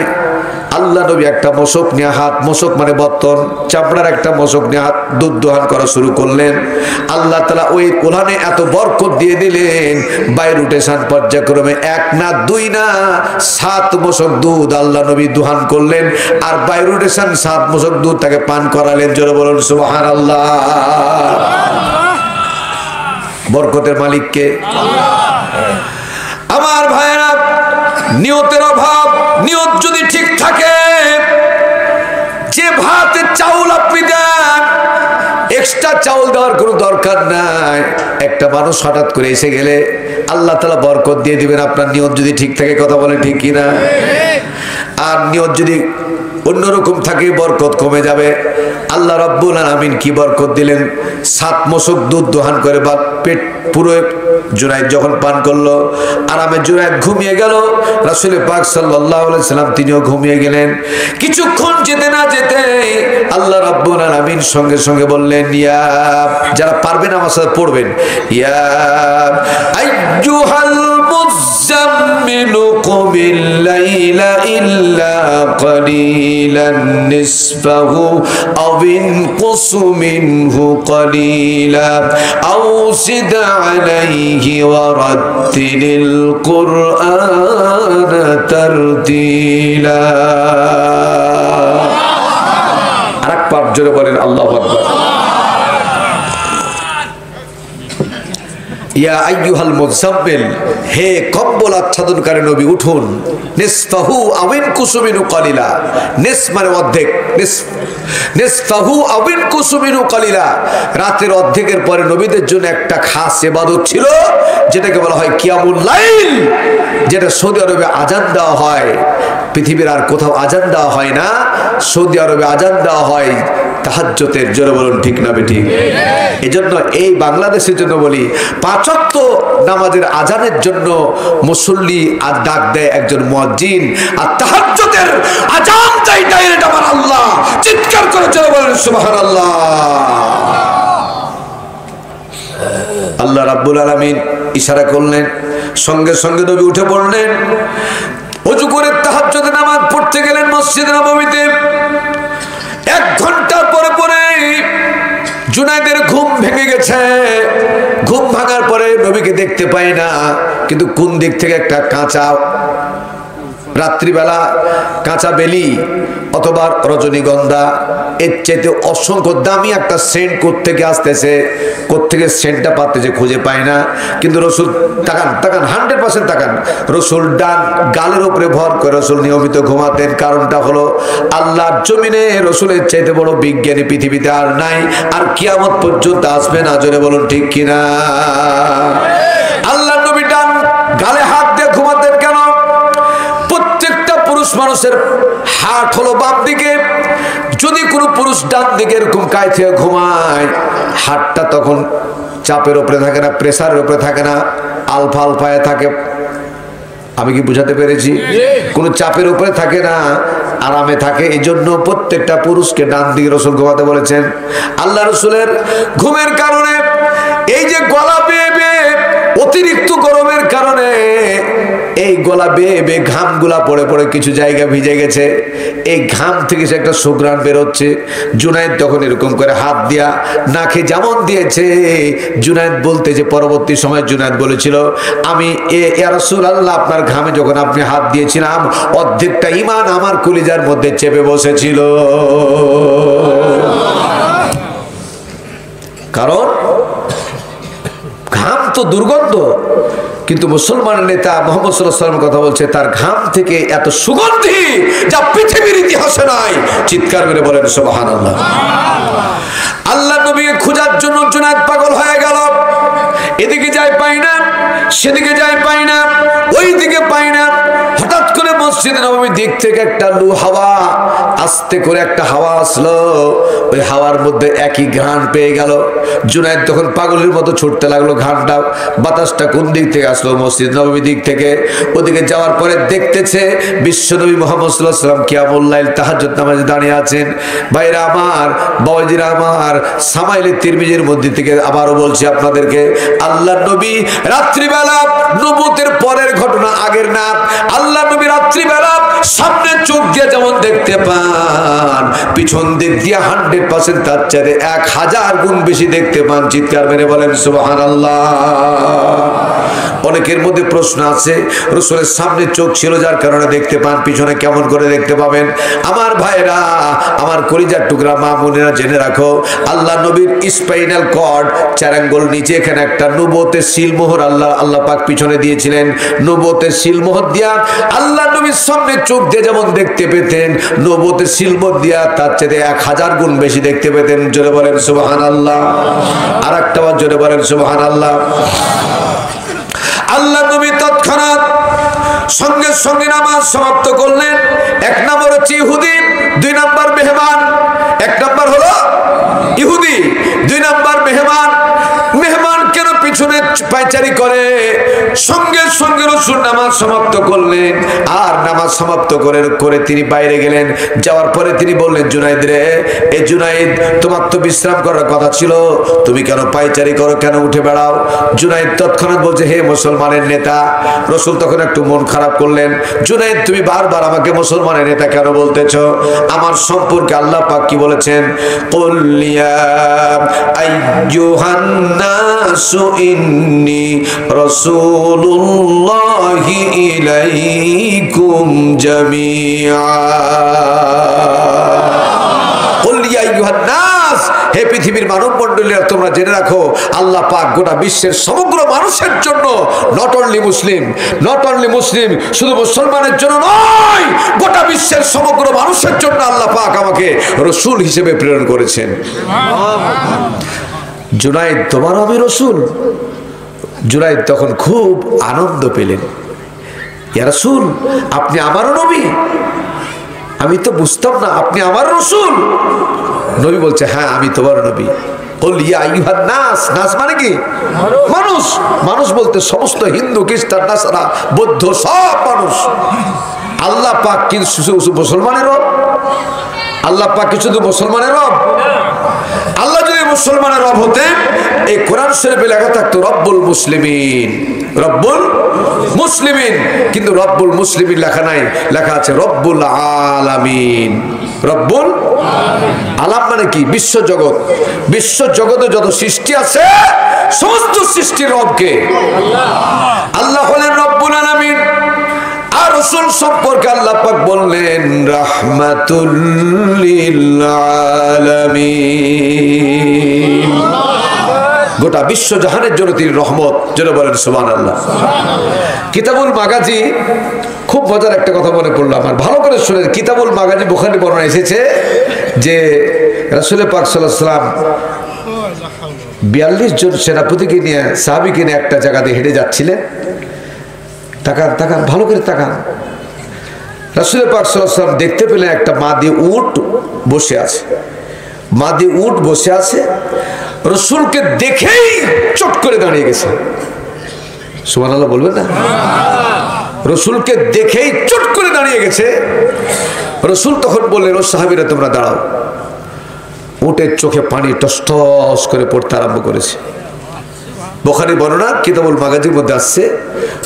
আল্লাহ নবী একটা মশক নিয়ে হাত, মশক মানে বর্তন, চামড়ার একটা মশক নিয়ে হাত দুধ দোহান করা শুরু করলেন। আল্লাহ তাআলা ওই কোরআনে এত বরকত দিয়ে দিলেন, বায়রুটেশন পর্যায়ক্রমে 1 না 2 না 7 মশক দুধ আল্লাহ নবী দোহান করলেন, আর বায়রুটেশন 7 মশক দুধ তাকে পান করালেন। জোরে বলুন সুবহানাল্লাহ। বরকতের মালিক কে? আমার ভাইরা, নিয়তের অভাব, নিয়ত যদি ঠিক থাকে, যে ভাতের চাউল আপনি দেন, এক্সট্রা চাউল দেওয়ার কোনো দরকার নাই। একটা মানুষ হঠাৎ করে এসে গেলে আল্লাহ তাআলা বরকত দিয়ে দিবেন, আপনার নিয়ত যদি ঠিক থাকে। কথা বলে ঠিক কিনা? আর নিয়ত যদি অন্যরকম থাকে বরকত কমে যাবে। আল্লাহ রাব্বুল আলামিন কি বরকত দিলেন, 7 মশক দুধ দোহান করে বা পেট পুরো জুনায়েদ যখন পান করলো, আরামে জুনায়েদ ঘুমিয়ে গেল। রাসূল পাক সাল্লাল্লাহু আলাইহি সাল্লাম তিনিও ঘুমিয়ে গেলেন। কিছুক্ষণ যেতে না যেতে আল্লাহ রাব্বুল আলামিন সঙ্গে সঙ্গে বললেন, ইয়া, যারা পারবেন আমার সাথে পড়বেন, ইয়া আইয়ুহাল মুযাম্মিলু কুমিল লাইলা ইল্লা قليلا نصفه أو انقص منه قليلا أو زد عليه ورتل القرآن ترتيلا আরেক পাঠ জোরে বলেন আল্লাহু আকবার। ইয়া আইয়ুহাল মুযাম্মিল, হে কম্বল আচ্ছাদনকারী নবী উঠুন। নিসফাহু আও ইনকুসু মিনহু কালিলা, নিস মানে অর্ধেক, নিসফাহু আও ইনকুসু মিনহু কালিলা। রাতের অর্ধেকের পরে নবীদের জন্য একটা খাস ইবাদত ছিল যেটাকে বলা হয় কিয়ামুল লাইল, যেটা সৌদি আরবে আজান দেওয়া হয়। পৃথিবীর আর কোথাও আজান দেওয়া হয় না, সৌদি আরবে আজান দেওয়া হয় তাহাজ্জুদের। জোরে বলুন ঠিক না বেঠিক? এজন্য এই বাংলাদেশের জন্য বলি, 5 ওয়াক্ত নামাজের আজানের জন্য মুসল্লি আর ডাক দেয় একজন মুয়াজ্জিন, আর তাহাজ্জুদের আজান দেয় ডাইরেক্ট আমার আল্লাহ। চিৎকার করে জোরে বলেন সুবহানাল্লাহ। আল্লাহ রাব্বুল আলামিন ইশারা করলেন, সঙ্গে সঙ্গে নবী উঠে পড়লেন, ওযু করে তাহাজ্জুদের নামাজ পড়তে গেলেন মসজিদ নববীতে। 1 ঘন্টা পরে পরে জুনায়েদের ঘুম ভেঙে গেছে। ঘুম ভাঙার পরে নবীকে দেখতে পায় না, কিন্তু কোন দিক থেকে একটা কাঁচা রাত্রিবেলা কাঁচা বেলি অথবা রজনীগন্ধা এর চাইতে অসংখ্য দামি একটা সেন্ট কোত্থেকে আসতেছে, কোত্থেকে সেন্টটা পাচ্ছে খুঁজে পায় না। কিন্তু রসুল তাকান 100% তাকান, রসুল ডান গালের উপরে ভর করে রসুল নিয়মিত ঘুমাতেন। কারণটা হলো আল্লাহর জমিনে রসুলের চাইতে বড় বিজ্ঞানী পৃথিবীতে আর নাই, আর কিয়ামত পর্যন্ত আসবে না। জোরে বলুন ঠিক কিনা? আল্লাহ নবী ডান গালে হাত দিয়ে ঘুমাতেন কেন? প্রত্যেকটা পুরুষ মানুষের হাত হলো বাম দিকে। যদি কোনো পুরুষ ডান দিকে এরকম কায়থে ঘুমায়, হাতটা তখন চাপের উপরে থাকে না, প্রেসারের উপরে থাকে না, আলফা আলফায় থাকে। আমি কি বুঝাতে পেরেছি? কোনো চাপের উপরে থাকে না, আরামে থাকে। এই জন্য প্রত্যেকটা পুরুষকে ডান দিকে রসুল ঘুমাতে বলেছেন। আল্লাহ রসুলের ঘুমের কারণে এই যে গলা বেয়ে বেয়ে অতিরিক্ত গরমের কারণে এই গলা বেয়ে বেয়ে ঘামগুলা পড়ে পড়ে কিছু জায়গা ভিজে গেছে। এই ঘাম থেকে সে একটা সুঘ্রাণ বেরোচ্ছে। জুনায়েদ তখন এরকম করে হাত দিয়া নাকে যেমন দিয়েছে, জুনায়েদ বলতে যে পরবর্তী সময় জুনায়েদ বলেছিল, আমি ইয়া রাসূলুল্লাহ আপনার ঘামে যখন আপনি হাত দিয়েছিলাম, অর্ধেকটা ঈমান আমার কলিজার মধ্যে চেপে বসেছিল। কারণ ঘাম তো দুর্গন্ধ, কিন্তু মুসলমানের নেতা মুহাম্মদ সাল্লাল্লাহু আলাইহি ওয়াসাল্লাম কথা বলছে, তার ঘাম থেকে এত সুগন্ধি যা পৃথিবীর ইতিহাসে নাই। চিৎকার করে বলেন সুবহানাল্লাহ। আল্লাহ নবীকে খোঁজার জন্য জুনায়েদ পাগল হয়ে গেল। এদিকে যায় পাই না, সেদিকে যায় পাই না, ওই দিকে পাই না। হঠাৎ করে মসজিদ নববীর দিক থেকে একটা লু হাওয়া, আস্তে করে একটা হাওয়া আসলো। ওই হাওয়ার মধ্যে একই ঘ্রাণ পেয়ে গেল। জুনায়েদ তখন পাগলের মতো ছুটতে লাগলো। ঘ্রাণটা, বাতাসটা কোন দিক থেকে আসলো? মসজিদ নববীর দিক থেকে। ওদিকে যাওয়ার পরে দেখতেছে বিশ্বনবী মুহাম্মদ সাল্লাল্লাহু আলাইহি ওয়াসাল্লাম কিয়ামুল লাইল তাহাজ্জুদ নামাজে দাঁড়িয়ে আছেন। ভাইরা আমার, বাবাজিরা আমার, সামাইলে তিরমিজির মধ্যে থেকে আবারও বলছি আপনাদেরকে, আল্লাহ নবী রাত্রিবেলা, নবুয়তের পরের ঘটনা, আগের না। আল্লাহ নবী রাত্রিবেলা সামনে চোখ দিয়ে যেমন দেখতে পান, পিছন দিক দিয়ে 100% তার চাইতে 1000 গুণ বেশি দেখতে পান। চিৎকার মেরে বলেন সুবহানাল্লাহ। অনেকের মধ্যে প্রশ্ন আছে, রাসূলের সামনে চোখ ছিল যার কারণে দেখতে পান, পিছনে কেমন করে দেখতে পাবেন? আমার ভাইরা, আমার কলিজার টুকরা মা বোনেরা, জেনে রাখো, আল্লাহ নবীর স্পাইনাল কর্ড 4 আঙ্গুল নিচে এখানে একটা নবুয়তের সিলমোহর আল্লাহ পাক পিছনে দিয়েছিলেন। নবুয়তের সিলমোহর দিয়া আল্লাহ নবীর সামনে চোখ দিয়ে যেমন দেখতে পেতেন, নবুয়তের সিলমোহর দিয়া তার চেয়ে 1000 গুণ বেশি দেখতে পেতেন। জোরে বলেন সুবহানাল্লাহ। আর একটা বার জোরে বলেন সুবহানাল্লাহ। আল্লাহ নবী তৎক্ষণাৎ সঙ্গে সঙ্গে নামাজ সমাপ্ত করলেন। 1 পায়চারি করে। সঙ্গে সঙ্গে রাসূল নামাজ সমাপ্ত করলেন, আর নামাজ সমাপ্ত করে তিনি বাইরে গেলেন। যাওয়ার পরে তিনি বললেন, জুনাইদ রে, এ জুনাইদ, তোমার তো বিশ্রাম করার কথা ছিল, তুমি কেন পায়চারি করো, কেন উঠে বেড়াও? জুনাইদ তৎক্ষণাৎ বলছে, হে মুসলমানের নেতা। রাসূল তখন একটু মন খারাপ করলেন, জুনাইদ, তুমি বারবার আমাকে মুসলমানের নেতা কেন বলতেছ? আমার সম্পর্কে আল্লাহ পাক কি বলেছেন? কুল ইয়া আইয়ুহান নাসু ইন্নী রাসূলুল্লাহি ইলাইকুম জামিআ। কুল ইয়া আইয়ুহান নাস, হে পৃথিবীর মানব মণ্ডলীরা, তোমরা জেনে রাখো আল্লাহ পাক গোটা বিশ্বের সমগ্র মানুষের জন্য, নট অনলি মুসলিম, শুধু মুসলমানের জন্য নয়, গোটা বিশ্বের সমগ্র মানুষের জন্য আল্লাহ পাক আমাকে রাসূল হিসেবে প্রেরণ করেছেন। জুনাইদ, তোমার আমি রাসূল? জুনাইদ তখন খুব আনন্দ পেলেন, ইয়া রাসূল, আপনি আমারও নবী? আমি তো বুঝতাম না আপনি আমার রাসূল। নবী বলছে, হ্যাঁ, আমি তোমার নবী। কুল ইয়া আইয়ুহান নাস, নাস মানে কি? মানুষ। মানুষ বলতে সমস্ত হিন্দু, খ্রিস্টান, নাসারা, বৌদ্ধ, সব মানুষ। আল্লাহ পাক কি শুধু মুসলমানের রব? আল্লাহ পাক কি শুধু মুসলমানের রব? আল্লাহ যদি মুসলমানের রব হতেন, এই কোরআন শরীফে লেখা থাকতো রব্বুল মুসলিমিন, রব্বুল মুসলিমিন। কিন্তু রব্বুল মুসলিমিন লেখা নাই, লেখা আছে রব্বুল আলামিন। রব্বুল আলাম মানে কি? বিশ্বজগৎ। বিশ্বজগতে যত সৃষ্টি আছে, সমস্ত সৃষ্টির রবকে আল্লাহ হলেন রব্বুল আলামিন। আর রাসূল সম্পর্কে আল্লাহ পাক বললেন রাহমাতুল লিল আলামিন। গোটা বিশ্ব জাহানের জন্য তিনি রহমত, যেন বলেন সুবহানাল্লাহ। কিতাবুল মাগাজি, খুব মজার একটা কথা মনে পড়লো আমার, ভালো করে শুনেন। কিতাবুল মাগাজি বুখারী বর্ণনা এসেছে যে রাসূল পাক সাল্লাল্লাহু আলাইহি ওয়াসাল্লাম 42 জন সেনাপতিকে নিয়ে, সাহাবীকে নিয়ে একটা জায়গাতে হেঁটে যাচ্ছিলেন। তাকান, ভালো করে তাকান। রাসূল পাক সাল্লাল্লাহু আলাইহি ওয়াসাল্লাম দেখতে পেলেন একটা মাদি উট বসে আছে। মাদি উট বসে আছে, রাসূলকে দেখেই চট করে দাঁড়িয়ে গেছে। সুবহানাল্লাহ বলবেন না? রাসূলকে দেখেই চট করে দাঁড়িয়ে গেছে। রাসূল তখন বললেন, ও সাহাবীরা, তোমরা দাঁড়াও। উটের চোখে পানি টস টস করে পড়তে আরম্ভ করেছে। বুখারী বর্ণনা কিতাবুল মাগাজির মধ্যে আসছে,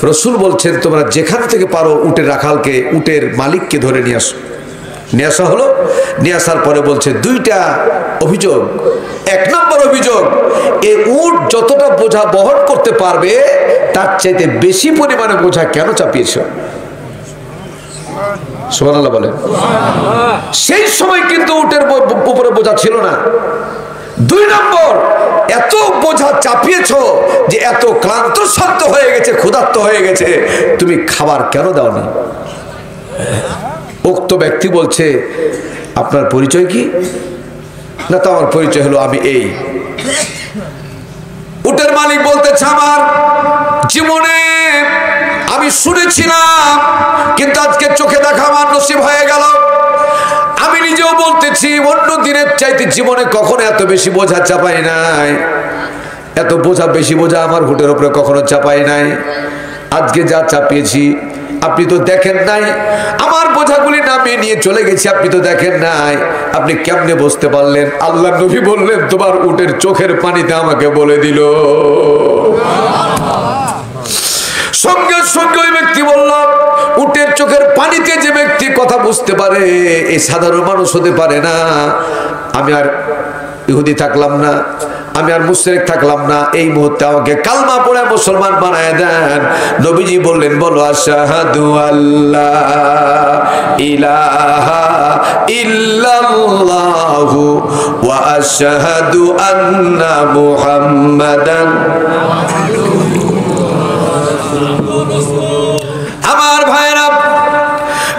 রাসূল বলছেন, তোমরা যেখান থেকে পারো উটের রাখালকে, উটের মালিককে ধরে নিয়ে আসো। নিয়ে আসা হলো। নিয়ে আসার পরে বলছে দুইটা অভিযোগ। এক নম্বর অভিযোগ, এই উট যতটা বোঝা বহন করতে পারবে তার চাইতে বেশি পরিমাণে বোঝা কেন চাপিয়েছ? সুবহানাল্লাহ বলেন। সেই সময় কিন্তু উটের উপরে বোঝা ছিল না। দুই নম্বর, এত বোঝা চাপিয়েছ যে এত ক্লান্ত শান্ত হয়ে গেছে, ক্ষুধার্ত হয়ে গেছে, তুমি খাবার কেন দাওনি? উক্ত ব্যক্তি বলছে, আপনার পরিচয় কি? না, তো আমার পরিচয় হলো আমি এই। উটের মালিক বলতেছে, আমার জীবনে আমি শুনেছিলাম, কিন্তু আজকে চোখে দেখা আমার নসিব হয়ে গেল। আমি নিজেও বলতেছি, অন্য দিনের চাইতে জীবনে কখনো এত বেশি বোঝা চাপাই নাই, এত বেশি বোঝা আমার উটের উপরে কখনো চাপাই নাই। আজকে যা চাপিয়েছি আপনি তো দেখেন নাই, আমার বোঝাগুলি নামিয়ে নিয়ে চলে গেছি, আপনি তো দেখেন নাই, আপনি কেমনে বুঝতে পারলেন? আল্লাহ নবী বললেন, তোমার উটের চোখের পানিতে আমাকে বলে দিল। সঙ্গে সঙ্গে ওই ব্যক্তি বলল, উটের চোখের পানিতে যে ব্যক্তি কথা বুঝতে পারে, এই সাধারণ মানুষ হতে পারে না। আমি আর ইহুদি থাকলাম না, আমি আর মুশরিক থাকলাম না, এই মুহূর্তে আমাকে কালমা পড়ে মুসলমান বানায় দেন। নবীজি বললেন, বলো আশহাদু আল্লা ইলাহা ইল্লাল্লাহু ওয়া আশহাদু আন্না মুহাম্মাদান। আমার ভাইরা,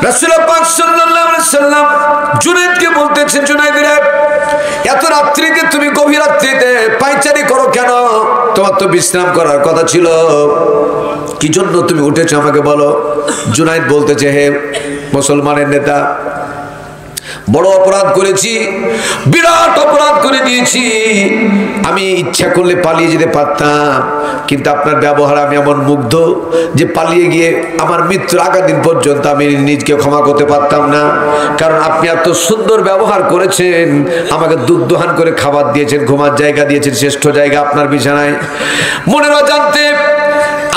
রাসূল পাক সাল্লাল্লাহু আলাইহি সাল্লাম জুনাইদকে বলতেছেন, জুনাইদ রে, এত রাত্রিতে তুমি গভীর রাত্রিতে পায়চারি করো কেন? তোমার তো বিশ্রাম করার কথা ছিল, কি জন্য তুমি উঠেছো আমাকে বলো। জুনাইদ বলতেছে, হে মুসলমানের নেতা, বড় অপরাধ করেছি, বিরাট অপরাধ করে দিয়েছি। আমি ইচ্ছা করলে পালিয়ে যেতে পারতাম, কিন্তু আপনার ব্যবহার আমি এমন মুগ্ধ যে পালিয়ে গিয়ে আমার মৃত্যুর আগা দিন পর্যন্ত আমি নিজকে ক্ষমা করতে পারতাম না। কারণ আপনি এত সুন্দর ব্যবহার করেছেন, আমাকে দুধ দোহান করে খাবার দিয়েছেন, ঘুমার জায়গা দিয়েছেন, শ্রেষ্ঠ জায়গা আপনার বিছানায়। মনের অজান্তে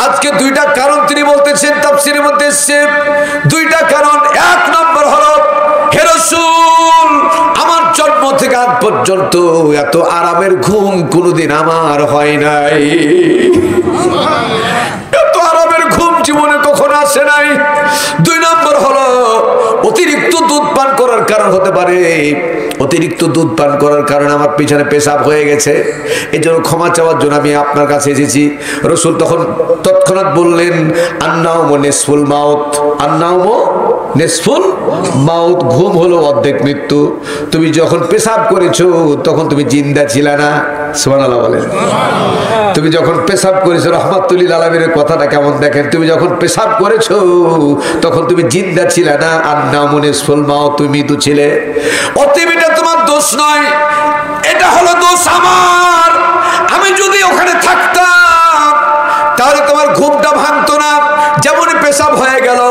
আজকে দুইটা কারণ তিনি বলতেছেন, তাফসীরের মধ্যে এসেছে দুইটা কারণ। এক নম্বর হলো, হে রাসূল, আমার জন্ম থেকে আজ পর্যন্ত এত আরামের ঘুম কোনোদিন আমার হয় নাই, এত আরামের ঘুম জীবনে কখনো আসে নাই। দুই নম্বর হলো, অতিরিক্ত দুধ পান করার কারণ হতে পারে, অতিরিক্ত দুধ পান করার কারণে আমার পিছনে পেশাব হয়ে গেছে, এই জন্য ক্ষমা চাওয়ার জন্য আমি আপনার কাছে এসেছি। রাসূল তখন তৎক্ষণাৎ বললেন, আন্নাউমু নিসফুল মাউত, আন্নাউমু নিসফুল মাউত, ঘুম হলো অর্ধেক মৃত্যু। তুমি যখন পেশাব করেছো তখন তুমি জিন্দা ছিলে না। সুবহানাল্লাহ বলেন। তুমি যখন পেশাব করেছো, রাহমাতুল লিল আলামিনের কথাটা কেমন দেখেন, তুমি যখন পেশাব করেছো তখন তুমি জিন্দা ছিলে না। আন্নাউমু নিসফুল মাউত, তুমি মৃত্যু ছিলে। অতএব এটা তোমার দোষ নয়, এটা হলো দোষ আমার। আমি যদি ওখানে থাকতাম তাহলে তোমার ঘুমটা ভাঙতো না। যেমনই পেশাব হয়ে গেল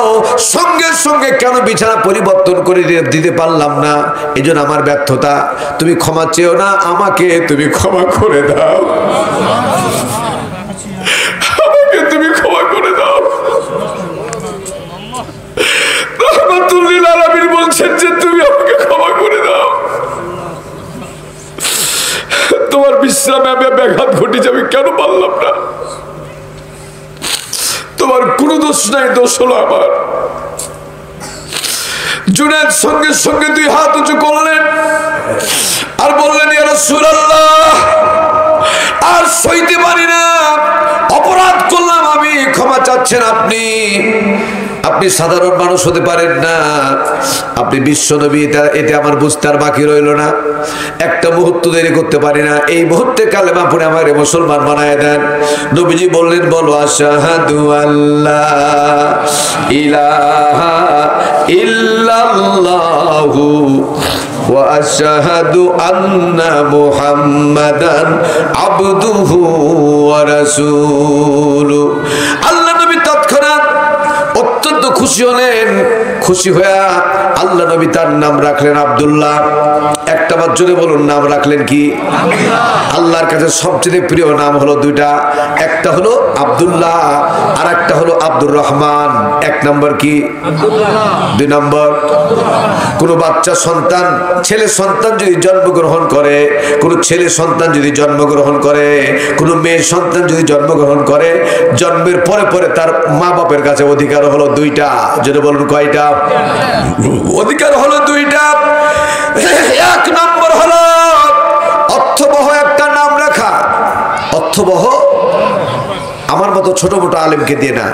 সঙ্গে সঙ্গে কেন বিছানা পরিবর্তন করে দিতে পারলাম না, এই জন্য আমার ব্যর্থতা। তুমি ক্ষমা চেও না, আমাকে তুমি ক্ষমা করে দাও, আমাকে তুমি ক্ষমা করে দাও। রাহমাতুল লিল আলামিন বলছেন যে তুমি আমাকে ক্ষমা করে দাও। তোমার বিশ্রামে আমি ব্যাঘাত ঘটিয়েছি, আমি কেন পারলাম না? তোমার কোনো দোষ নাই, দোষ হলো আমার। জুনায়েদ সঙ্গে সঙ্গে দুই হাত উঁচু করলেন আর বললেন, ইয়া রাসূলুল্লাহ, আর সইতে পারি না, অপরাধ করলাম আমি, ক্ষমা চাচ্ছেন আপনি। আপনি সাধারণ মানুষ হতে পারেন না, আপনি বিশ্ব নবী, এতে আমার বুঝতে আর বাকি রইল না। একটা মুহূর্ত দেরি করতে পারি না, এই মুহূর্তে কালেমা পড়ে আমাকে মুসলমান বানায় দেন। নবীজি বললেন, বলো আশহাদু আল্লা ইলাহা ইল্লাল্লাহু ওয়া আশহাদু আন্না মুহাম্মাদান আবদুহু ওয়া রাসূলুহু। আল্লাহ নবী তৎক্ষণাৎ অত্যন্ত খুশি হলেন। খুশি হয়ে আল্লাহ নবী তার নাম রাখলেন আব্দুল্লাহ। একটা বার জোরে বলুন, নাম রাখলেন কি? আল্লাহর কাছে সবচেয়ে প্রিয় নাম হলো দুইটা, একটা হলো আব্দুল্লাহ আর একটা হলো আব্দুর রহমান। এক নম্বর কি? দুই নম্বর, কোন বাচ্চা সন্তান, ছেলে সন্তান যদি জন্মগ্রহণ করে, কোন ছেলে সন্তান যদি জন্মগ্রহণ করে, কোন মেয়ে সন্তান যদি জন্মগ্রহণ করে, জন্মের পরে পরে তার মা বাপের কাছে অধিকার হলো দুইটা। যেটা বলুন কয়টা? অধিকার হলো দুইটা। এক নম্বর হলো অর্থবহ একটা নাম রাখা। অর্থবহ আমার মতো ছোট মোটো আলেমকে দিয়ে না,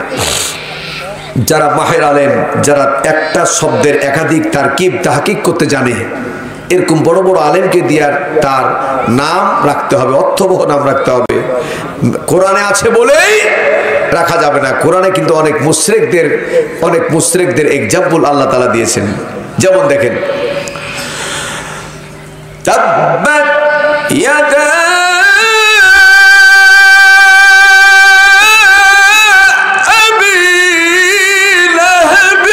যারা মাহের আলেম, যারা একটা শব্দের একাধিক তারকিব তাহকিক করতে জানে, এরকম বড় বড় আলেমকে দিয়ে তার নাম রাখতে হবে, অর্থবহ নাম রাখতে হবে। কোরআনে আছে বলেই রাখা যাবে না। কোরআনে কিন্তু অনেক মুশরিকদের এক্সাম্পল আল্লাহ তাআলা দিয়েছেন। যেমন দেখেন, তাব্বাত ইয়াদা আবি লাহাব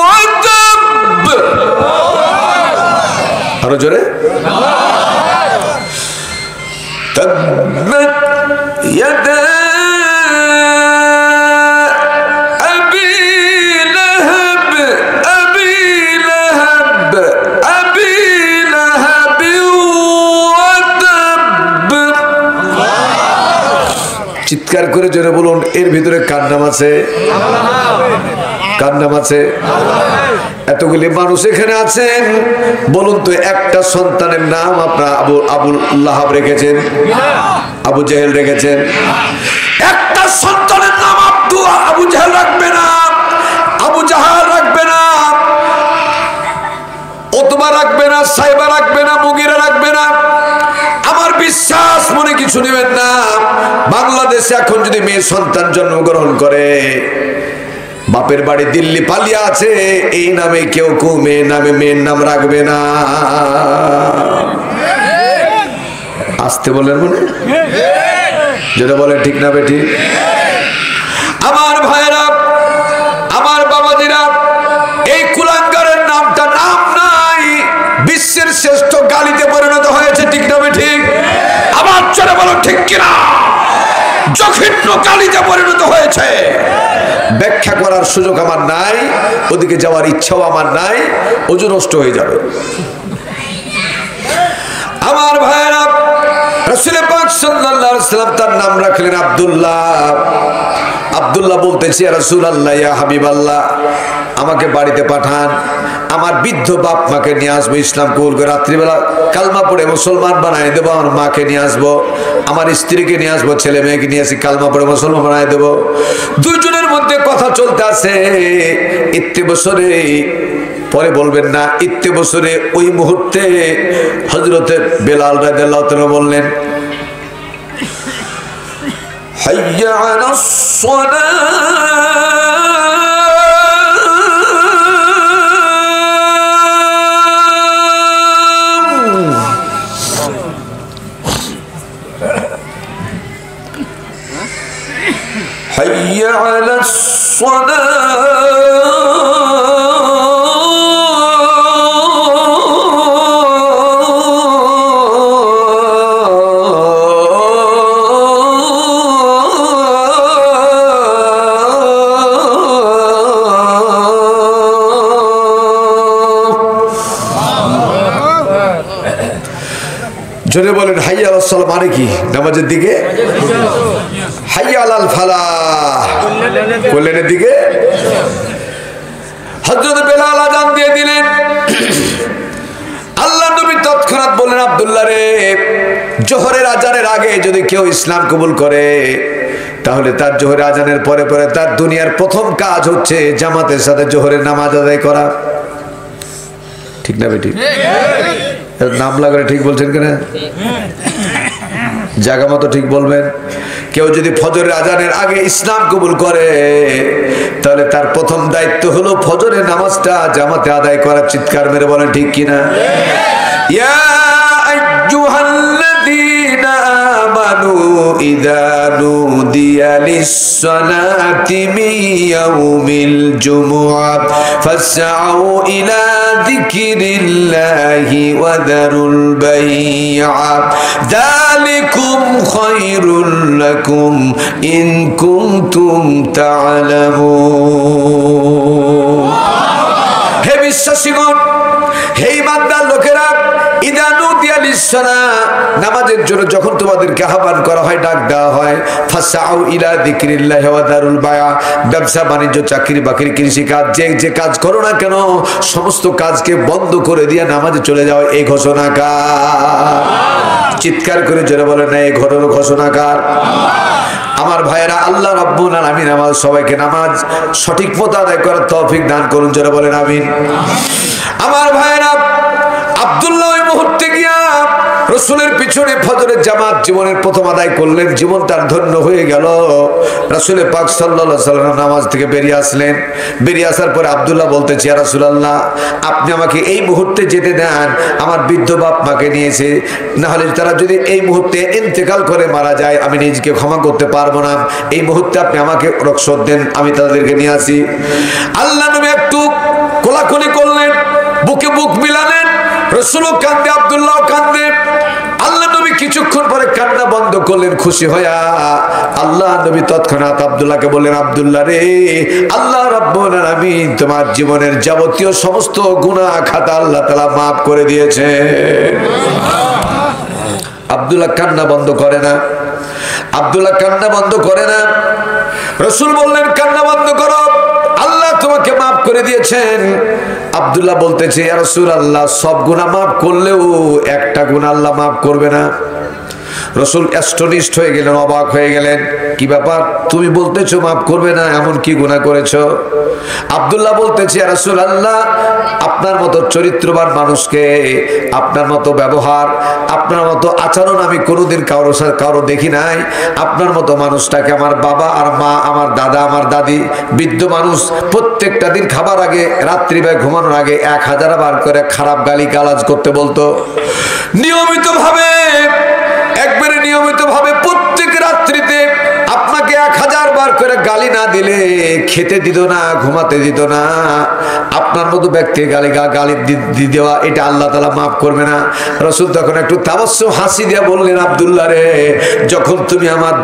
ওয়া তাব। আরো জোরে, তাব্বাত ইয়াদা চিৎকার করে জোরে বলুন, এর ভিতরে কার নাম আছে? কার নাম আছে? এতগুলি মানুষ এখানে আছেন, বলুন তো একটা সন্তানের নাম আপনারা আবু লাহাব রেখেছেন, আবু জেহেল রেখেছেন? একটা সন্তানের নাম আবু জেহেল রাখবে না, আবু জাহাল রাখবে না, ওতবা রাখবে না, সাইবা রাখবে না, মুগিরা রাখবে না। আমার বিশ্বাস মনে কিছু নেবেন না। বাংলাদেশে এখন যদি মেয়ে সন্তান জন্মগ্রহণ করে, বাপের বাড়ি দিল্লি পালিয়ে আছে, এই নামে কেউ মেয়ের নামে মেয়ের নাম রাখবে না। আসতে বলেন মনে যেটা বলে ঠিক না বেঠি? আমার ভাইরা, আমার বাবাজিরা, এই কুলাঙ্গারের নামটা নাম নাই, বিশ্বের শ্রেষ্ঠ গালিতে পরিণত হয়েছে, ঠিক না ঠিক? আবার চলে বলো ঠিক কিনা? জঘন্য গালিতে পরিণত হয়েছে। ব্যাখ্যা করার সুযোগ আমার নাই, ওদিকে যাওয়ার ইচ্ছাও আমার নাই, ওজু নষ্ট হয়ে যাবে। আমার ভাইরা, রাসূল পাক সাল্লাল্লাহু আলাইহি ওয়াসাল্লাম তার নাম রাখলেন আব্দুল্লাহ। আব্দুল্লাহ বলতেছে, ইয়া রাসূলুল্লাহ, ইয়া হাবিবাল্লাহ, আমাকে বাড়িতে পাঠান, আমার বৃদ্ধ বাপ মাকে নিয়ে আসবো, ইসলাম কবুল করে রাত্রিবেলা কালমা পড়ে মুসলমান বানায় দেবো। আমার মাকে নিয়ে আসবো, আমার স্ত্রীকে নিয়ে আসবো, ছেলে মেয়েকে নিয়ে আসি, কালমা পড়ে মুসলমান বানায় দেবো। দুইজনের মধ্যে কথা চলতে আছে। ইত্তে বছরে পরে বলবেন না, ইত্তে বছরে ওই মুহূর্তে হযরতে বেলাল রাদিয়াল্লাহু তাআলা বললেন, হাইয়া আলাস সালাহ, حي على জোরে বলেন হাইয়া আলাস সালাহ মানে কি? নামাজের দিকে। হাইয়া আলাল ফালাহ কল্যাণের দিকে। হযরত বেলাল আযান দিয়ে দিলেন। আল্লাহ নবী তৎক্ষণাৎ বললেন, আব্দুল্লাহ রে, জোহরের আজানের আগে যদি কেউ ইসলাম কবুল করে, তাহলে তার জোহরের আজানের পরে পরে তার দুনিয়ার প্রথম কাজ হচ্ছে জামাতের সাথে জোহরের নামাজ আদায় করা। ঠিক না বেটি? নাম লাগলে ঠিক বলছেন কিনা? জায়গা মতো ঠিক বলবেন। কেউ যদি ফজরের আজানের আগে ইসলাম কবুল করে, তাহলে তার প্রথম দায়িত্ব হলো ফজরের নামাজটা জামাতে আদায় করা। চিৎকার মেরে বলেন ঠিক কিনা? ইয়া আইয়ুহাল্লাযীনা আমানু ইযা নুদিয়া লিস-সালাতি মিন ইয়াউমিল জুমুআহ ফাসআউ ইলা যিকরিল্লাহি ওয়া যারুল বাই'a যালিকুম খায়রুল লাকুম ইন কুনতুম তা'লামুন। হে বিশ্বাসীগণ, হে ঈমানদার লোকেরা, ইযা নুদিয়া লিস-সালাহ, নামাজের জন্য যখন তোমাদেরকে আহ্বান করা হয়, ডাক দেওয়া হয়, ফাসআউ ইলা যিকরিল্লাহি ওয়া যারুল বাই'a, ব্যবসা বাণিজ্য, চাকরি বাকরি, কৃষি কাজ, যে কাজ করো না কেন সমস্ত কাজকে বন্ধ করে দিয়ে নামাজে চলে যাও। এই ঘোষণা কার? চিৎকার করে জোরে বলেন না, এই ঘোষণা কার? আমার ভাইয়েরা, আল্লাহ রাব্বুল আলামিন আমাদের সবাইকে নামাজ সঠিক মতো আদায় করার তৌফিক দান করুন, জোরে বলেন আমিন। আমার ভাইয়েরা, আব্দুল্লাহ ওই মুহূর্তে গিয়া রাসূলের পিছনে ফজরের জামাত জীবনের প্রথম আদায় করলেন। জীবন তার ধন্য হয়ে গেল। রাসূল পাক সাল্লাল্লাহু আলাইহি ওয়াসাল্লাম নামাজ থেকে বেরিয়ে আসলেন। বেরিয়ে আসার পরে আব্দুল্লাহ বলতেছে, ইয়া রাসূলুল্লাহ, আপনি আমাকে এই মুহূর্তে যেতে দেন, আমার বৃদ্ধ বাপ মাকে নিয়েছে, না হলে তারা যদি এই মুহূর্তে ইন্তেকাল করে মারা যায়, আমি নিজেকে ক্ষমা করতে পারবো না। এই মুহূর্তে আপনি আমাকে রক্ষা দেন, আমি তাদেরকে নিয়ে আসি। আল্লাহ নবী একটু কোলাকুলি করলেন, বুকে বুক মিলালেন। রাসূলও কাঁদে, আব্দুল্লাহ কাঁদে। আল্লাহ নবী কিছুক্ষণ পরে কান্না বন্ধ করলেন খুশি হইয়া। আল্লাহ নবী তৎক্ষণাৎ আব্দুল্লাহকে বললেন, আব্দুল্লাহ রে, আল্লাহ রাব্বুল আলামিন তোমার জীবনের যাবতীয় সমস্ত গুনাহ খাতা আল্লাহ তাআলা maaf করে দিয়েছে। আব্দুল্লাহ কান্না বন্ধ করে না। আব্দুল্লাহ কান্না বন্ধ করে না। রাসূল বললেন, কান্না বন্ধ করো, আল্লাহ তোমাকে maaf করে দিয়েছেন। আব্দুল্লাহ বলতেছে, ইয়া রাসূলুল্লাহ, সব গুনাহ maaf করলেও একটা গুনাহ আল্লাহ maaf করবে না। রাসূল অ্যাস্টনিশড হয়ে গেলেন, অবাক হয়ে গেলেন। কি ব্যাপার, তুমি বলতেছো maaf করবে না, এমন কি গুনাহ করেছো? আব্দুল্লাহ বলতেছে, ইয়া রাসূলুল্লাহ, আপনার মতো চরিত্রবান মানুষকে, আপনার মতো ব্যবহার, আপনার মতো আচরণ আমি কোনোদিন কারো দেখি নাই। আপনার মতো মানুষটাকে আমার বাবা আর মা, আমার দাদা, আমার দাদি, বৃদ্ধ মানুষ প্রত্যেকটা দিন খাবার আগে, রাত্রিবেলা ঘুমানোর আগে 1000 বার করে খারাপ গালি গালাজ করতে বলতো। নিয়মিতভাবে, একবারে নিয়মিতভাবে প্রত্যেক রাত্রিতে আপনাকে 1000 বার করে গালি না দিলে খেতে দিত না, ঘুমাতে দিত না। আপনার মতো ব্যক্তি গালি দেওয়া, এটা আল্লাহ তাআলা মাফ করবে না। রাসূল তখন একটু তাবাসসুম হাসি দিয়ে বললেন, আব্দুল্লাহ রে, যখন তুমি আমার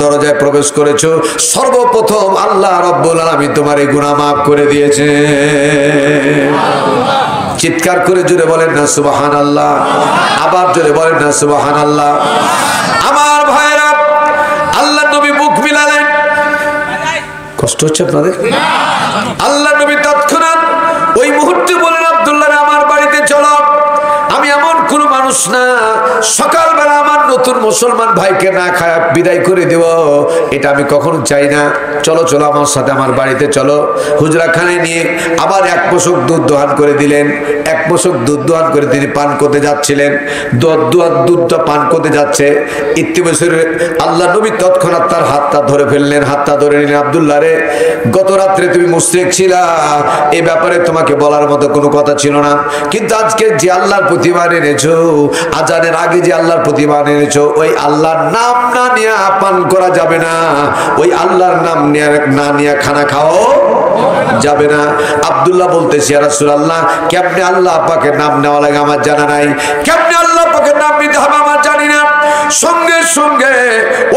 দরজায় প্রবেশ করেছো, সর্বপ্রথম আল্লাহ রাব্বুল আলামিন তোমার এই গুনাহ মাফ করে দিয়েছে। চিৎকার করে জোরে বলেন না সুবহানাল্লাহ। আবার জোরে বলেন না সুবহানাল্লাহ। আমার ভাইরা, আল্লাহ নবী মুখ মিলালেন। কষ্ট হচ্ছে আপনাদের? আল্লাহ নবী তৎক্ষণাৎ ওই মুহূর্তে বলেন, আব্দুল্লাহ আমার বাড়িতে চলো। আমি এমন কোন মানুষ না সকালবেলা আমার নতুন মুসলমান ভাইকে না খায় বিদায় করে দেব, এটা আমি কখনো চাই না। চলো চলো আমার সাথে, আমার বাড়িতে চলো। হুজরাখানায় নিয়ে আবার 1 মশক দুধ দোহান করে দিলেন। 1 মশক দুধ দোহান করে তিনি পান করতে যাচ্ছিলেন। দুধটা পান করতে যাচ্ছে, ইতিমধ্যে আল্লাহ নবী তৎক্ষণাৎ তার হাতটা ধরে ফেললেন, হাতটা ধরে নিলেন। আব্দুল্লাহ রে, গত রাত্রে তুমি মুশরিক ছিলা, এই ব্যাপারে তোমাকে বলার মতো কোনো কথা ছিল না, কিন্তু আজকে যে আল্লাহর প্রতিমান এনেছো, আজানের আগে যে আল্লাহর প্রতিমান এনেছো, ওই আল্লাহর নাম না নিয়ে পান করা যাবে না, ওই আল্লাহর নাম না নিয়ে খানা খাও যাবে না। আব্দুল্লাহ বলতেছি, ইয়া রাসূলুল্লাহ, কেমনে আল্লাহ পাকের নাম নেওয়া লাগে আমার জানা নাই, কেমনে আল্লাহ পাকের নাম নিতে হবে আমার জানি না। সঙ্গে সঙ্গে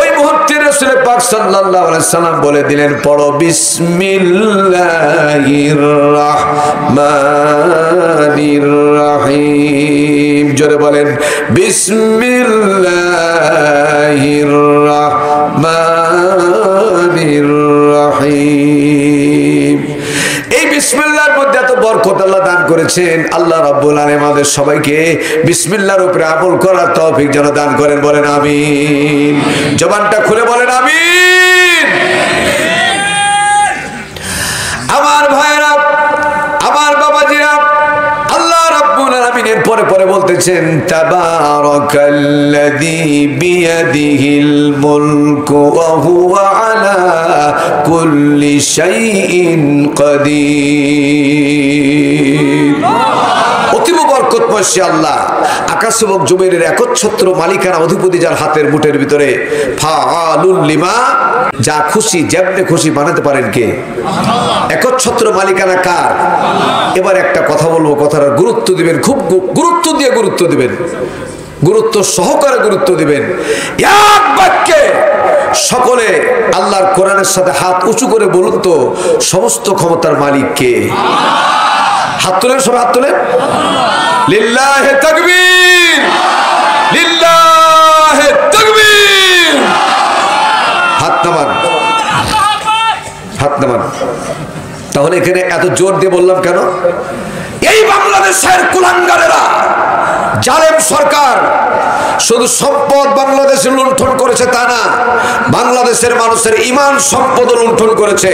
ওই মুহূর্তে রাসূল পাক সাল্লাল্লাহু আলাইহি সাল্লাম বলে দিলেন, পড়ো বিসমিল্লাহির রাহমানির রাহিম। জোরে বলেন বিসমিল্লাহির রাহমানির রাহিম। এই বিসমিল্লাহর মধ্যে এত বরকত আল্লাহ দান করেছেন। আল্লাহ রাব্বুল আলামিন আমাদের সবাইকে বিসমিল্লাহর উপরে আমল করার তৌফিক যেন দান করেন, বলেন আমিন। জবানটা খুলে বলেন আমিন। আমার ভাইরা, আমার বাবাজিরা, আল্লাহ রাব্বুল আলামিন এর পরে পরে বলতেছেন, তাবারাকাল্লাযী বিয়াদিহিল মুলকু ওয়া হুয়া আলা কুল্লি শাইইন কাদির। অতীব বরকতময় সে আল্লাহ, আকাশ এবং জমিনের একচ্ছত্র মালিকানা, অধিপতি, যার হাতের মুঠের ভিতরে, ফাআলুল লিমা, যা খুশি যেমনে খুশি বানাতে পারেন কে? একচ্ছত্র মালিকানা কার? এবার একটা কথা বলবো, কথাটা গুরুত্ব দিবেন, খুব গুরুত্ব দিয়ে গুরুত্ব দিবেন, গুরুত্ব সহকারে গুরুত্ব দিবেন। এক বাক্যে সকলে আল্লাহর কোরআনের সাথে হাত উঁচু করে বলুন তো, সমস্ত ক্ষমতার মালিক কে? হাত তোলেন, সবাই হাত তোলেন। লিল্লাহে তাকবীর, লিল্লাহে তাকবীর। হাত নামান, হাত নামান। তাহলে এখানে এত জোর দিয়ে বললাম কেন? এই বাংলাদেশের কুলাঙ্গারেরা, জালেম সরকার শুধু সম্পদ বাংলাদেশে লুণ্ঠন করেছে তা না, বাংলাদেশের মানুষের ঈমান সম্পদ লুণ্ঠন করেছে।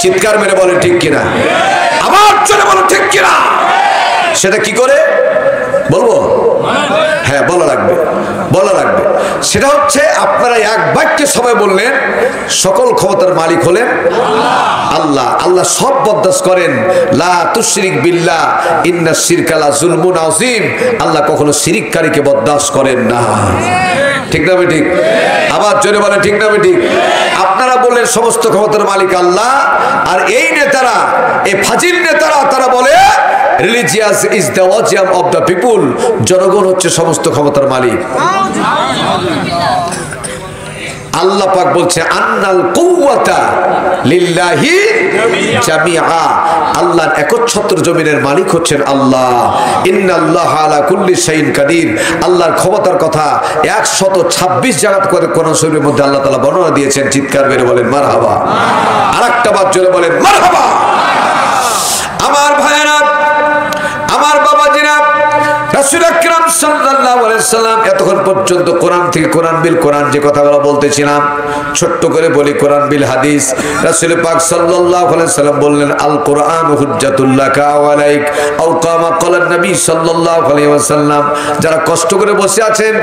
চিৎকার মেরে বলে ঠিক কিনা? আবার জোরে বলো ঠিক কিনা? সেটা কি করে বলবো? হ্যাঁ, বলা লাগবে, বলা লাগবে। সেটা হচ্ছে, আপনারা এক বাক্যে সবাই বললেন, সকল ক্ষমতার মালিক হলেন আল্লাহ। আল্লাহ সব বরদাস্ত করেন। লা তুশরিক বিল্লাহ ইন্নাশ শিরকা লা যুলমুন আযীম। আল্লাহ কখনো শিরিককারীকে বরদাস্ত করেন না। ঠিক না ঠিক? আবার জোরে বলেন ঠিক না ঠিক? আপনারা বললেন সমস্ত ক্ষমতার মালিক আল্লাহ, আর এই নেতারা, এই ফাজিল নেতারা, তারা বলে religious is the opium of the people. জনগণ হচ্ছে সমস্ত ক্ষমতার মালিক। আল্লাহ পাক বলছে, আন্নাল কুওয়াতা লিল্লাহি জামিআ। আল্লাহর একচ্ছত্র জমিনের মালিক হচ্ছেন আল্লাহ। ইন্নাল্লাহা আলা কুল্লি শাইইন কাদির। আল্লাহর ক্ষমতার কথা 126 জায়গা করে কোরআন শরীফের মধ্যে আল্লাহ তাআলা বর্ণনা দিয়েছেন। চিৎকার করে বলেন মারহাবা। আরেকটা বার জোরে বলেন মারহাবা। আমার ভাইয়েরা, আমার বাবাজিরা, রাসূল আকরাম সাল্লাল্লাহু আলাইহি সাল্লাম এতক্ষণ পর্যন্ত কোরআন থেকে কোরআন বিল কোরআন যে কথাগুলো বলতেছিলাম ছোট্ট করে বলি কোরআন বিল হাদিস। রাসূল পাক সাল্লাল্লাহু আলাইহি সাল্লাম বললেন আল কোরআন হুজ্জাতুল লাকা ওয়া আলাইক আও কামা ক্বালা নবী সাল্লাল্লাহু আলাইহি ওয়াসাল্লাম। যারা কষ্ট করে বসে আছেন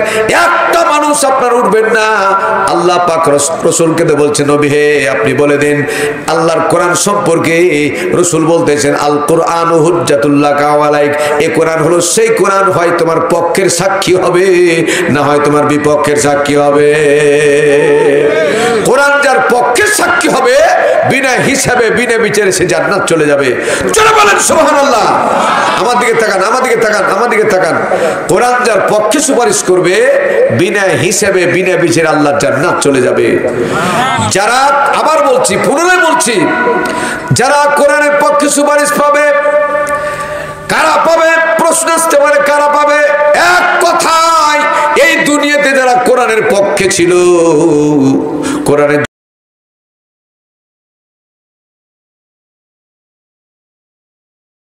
একটা মানুষ আপনার উঠবেন না, আল্লাহ পাক রাসূলকে বলছেন নবী হে আপনি বলে দিন আল্লাহর কোরআন সম্পর্কে। রাসূল বলতেছেন আল কোরআন হুজ্জাতুল লাকা ওয়া আলাইক, এই কোরআন হলো সেই কোরআন হয় তোমার পক্ষের সাক্ষী হবে না হয় তোমার বিপক্ষের সাক্ষী হবে। কোরআন যার পক্ষের সাক্ষী হবে বিনা হিসাবে বিনা বিচারে সে জান্নাত চলে যাবে। চলে বলেন সুবহানাল্লাহ। আমার দিকে তাকান, আমার দিকে তাকান, আমার দিকে তাকান। কোরআন যার পক্ষে সুপারিশ করবে বিনা হিসাবে বিনা বিচারে আল্লাহ জান্নাত চলে যাবে। যারা আবার বলছি পুনরায় বলছি যারা কোরআনের পক্ষে সুপারিশ পাবে কারা পাবে? প্রশ্ন আসতে পারে কারা পাবে? এক কথায় এই দুনিয়াতে যারা কোরআনের পক্ষে ছিল, কোরআনের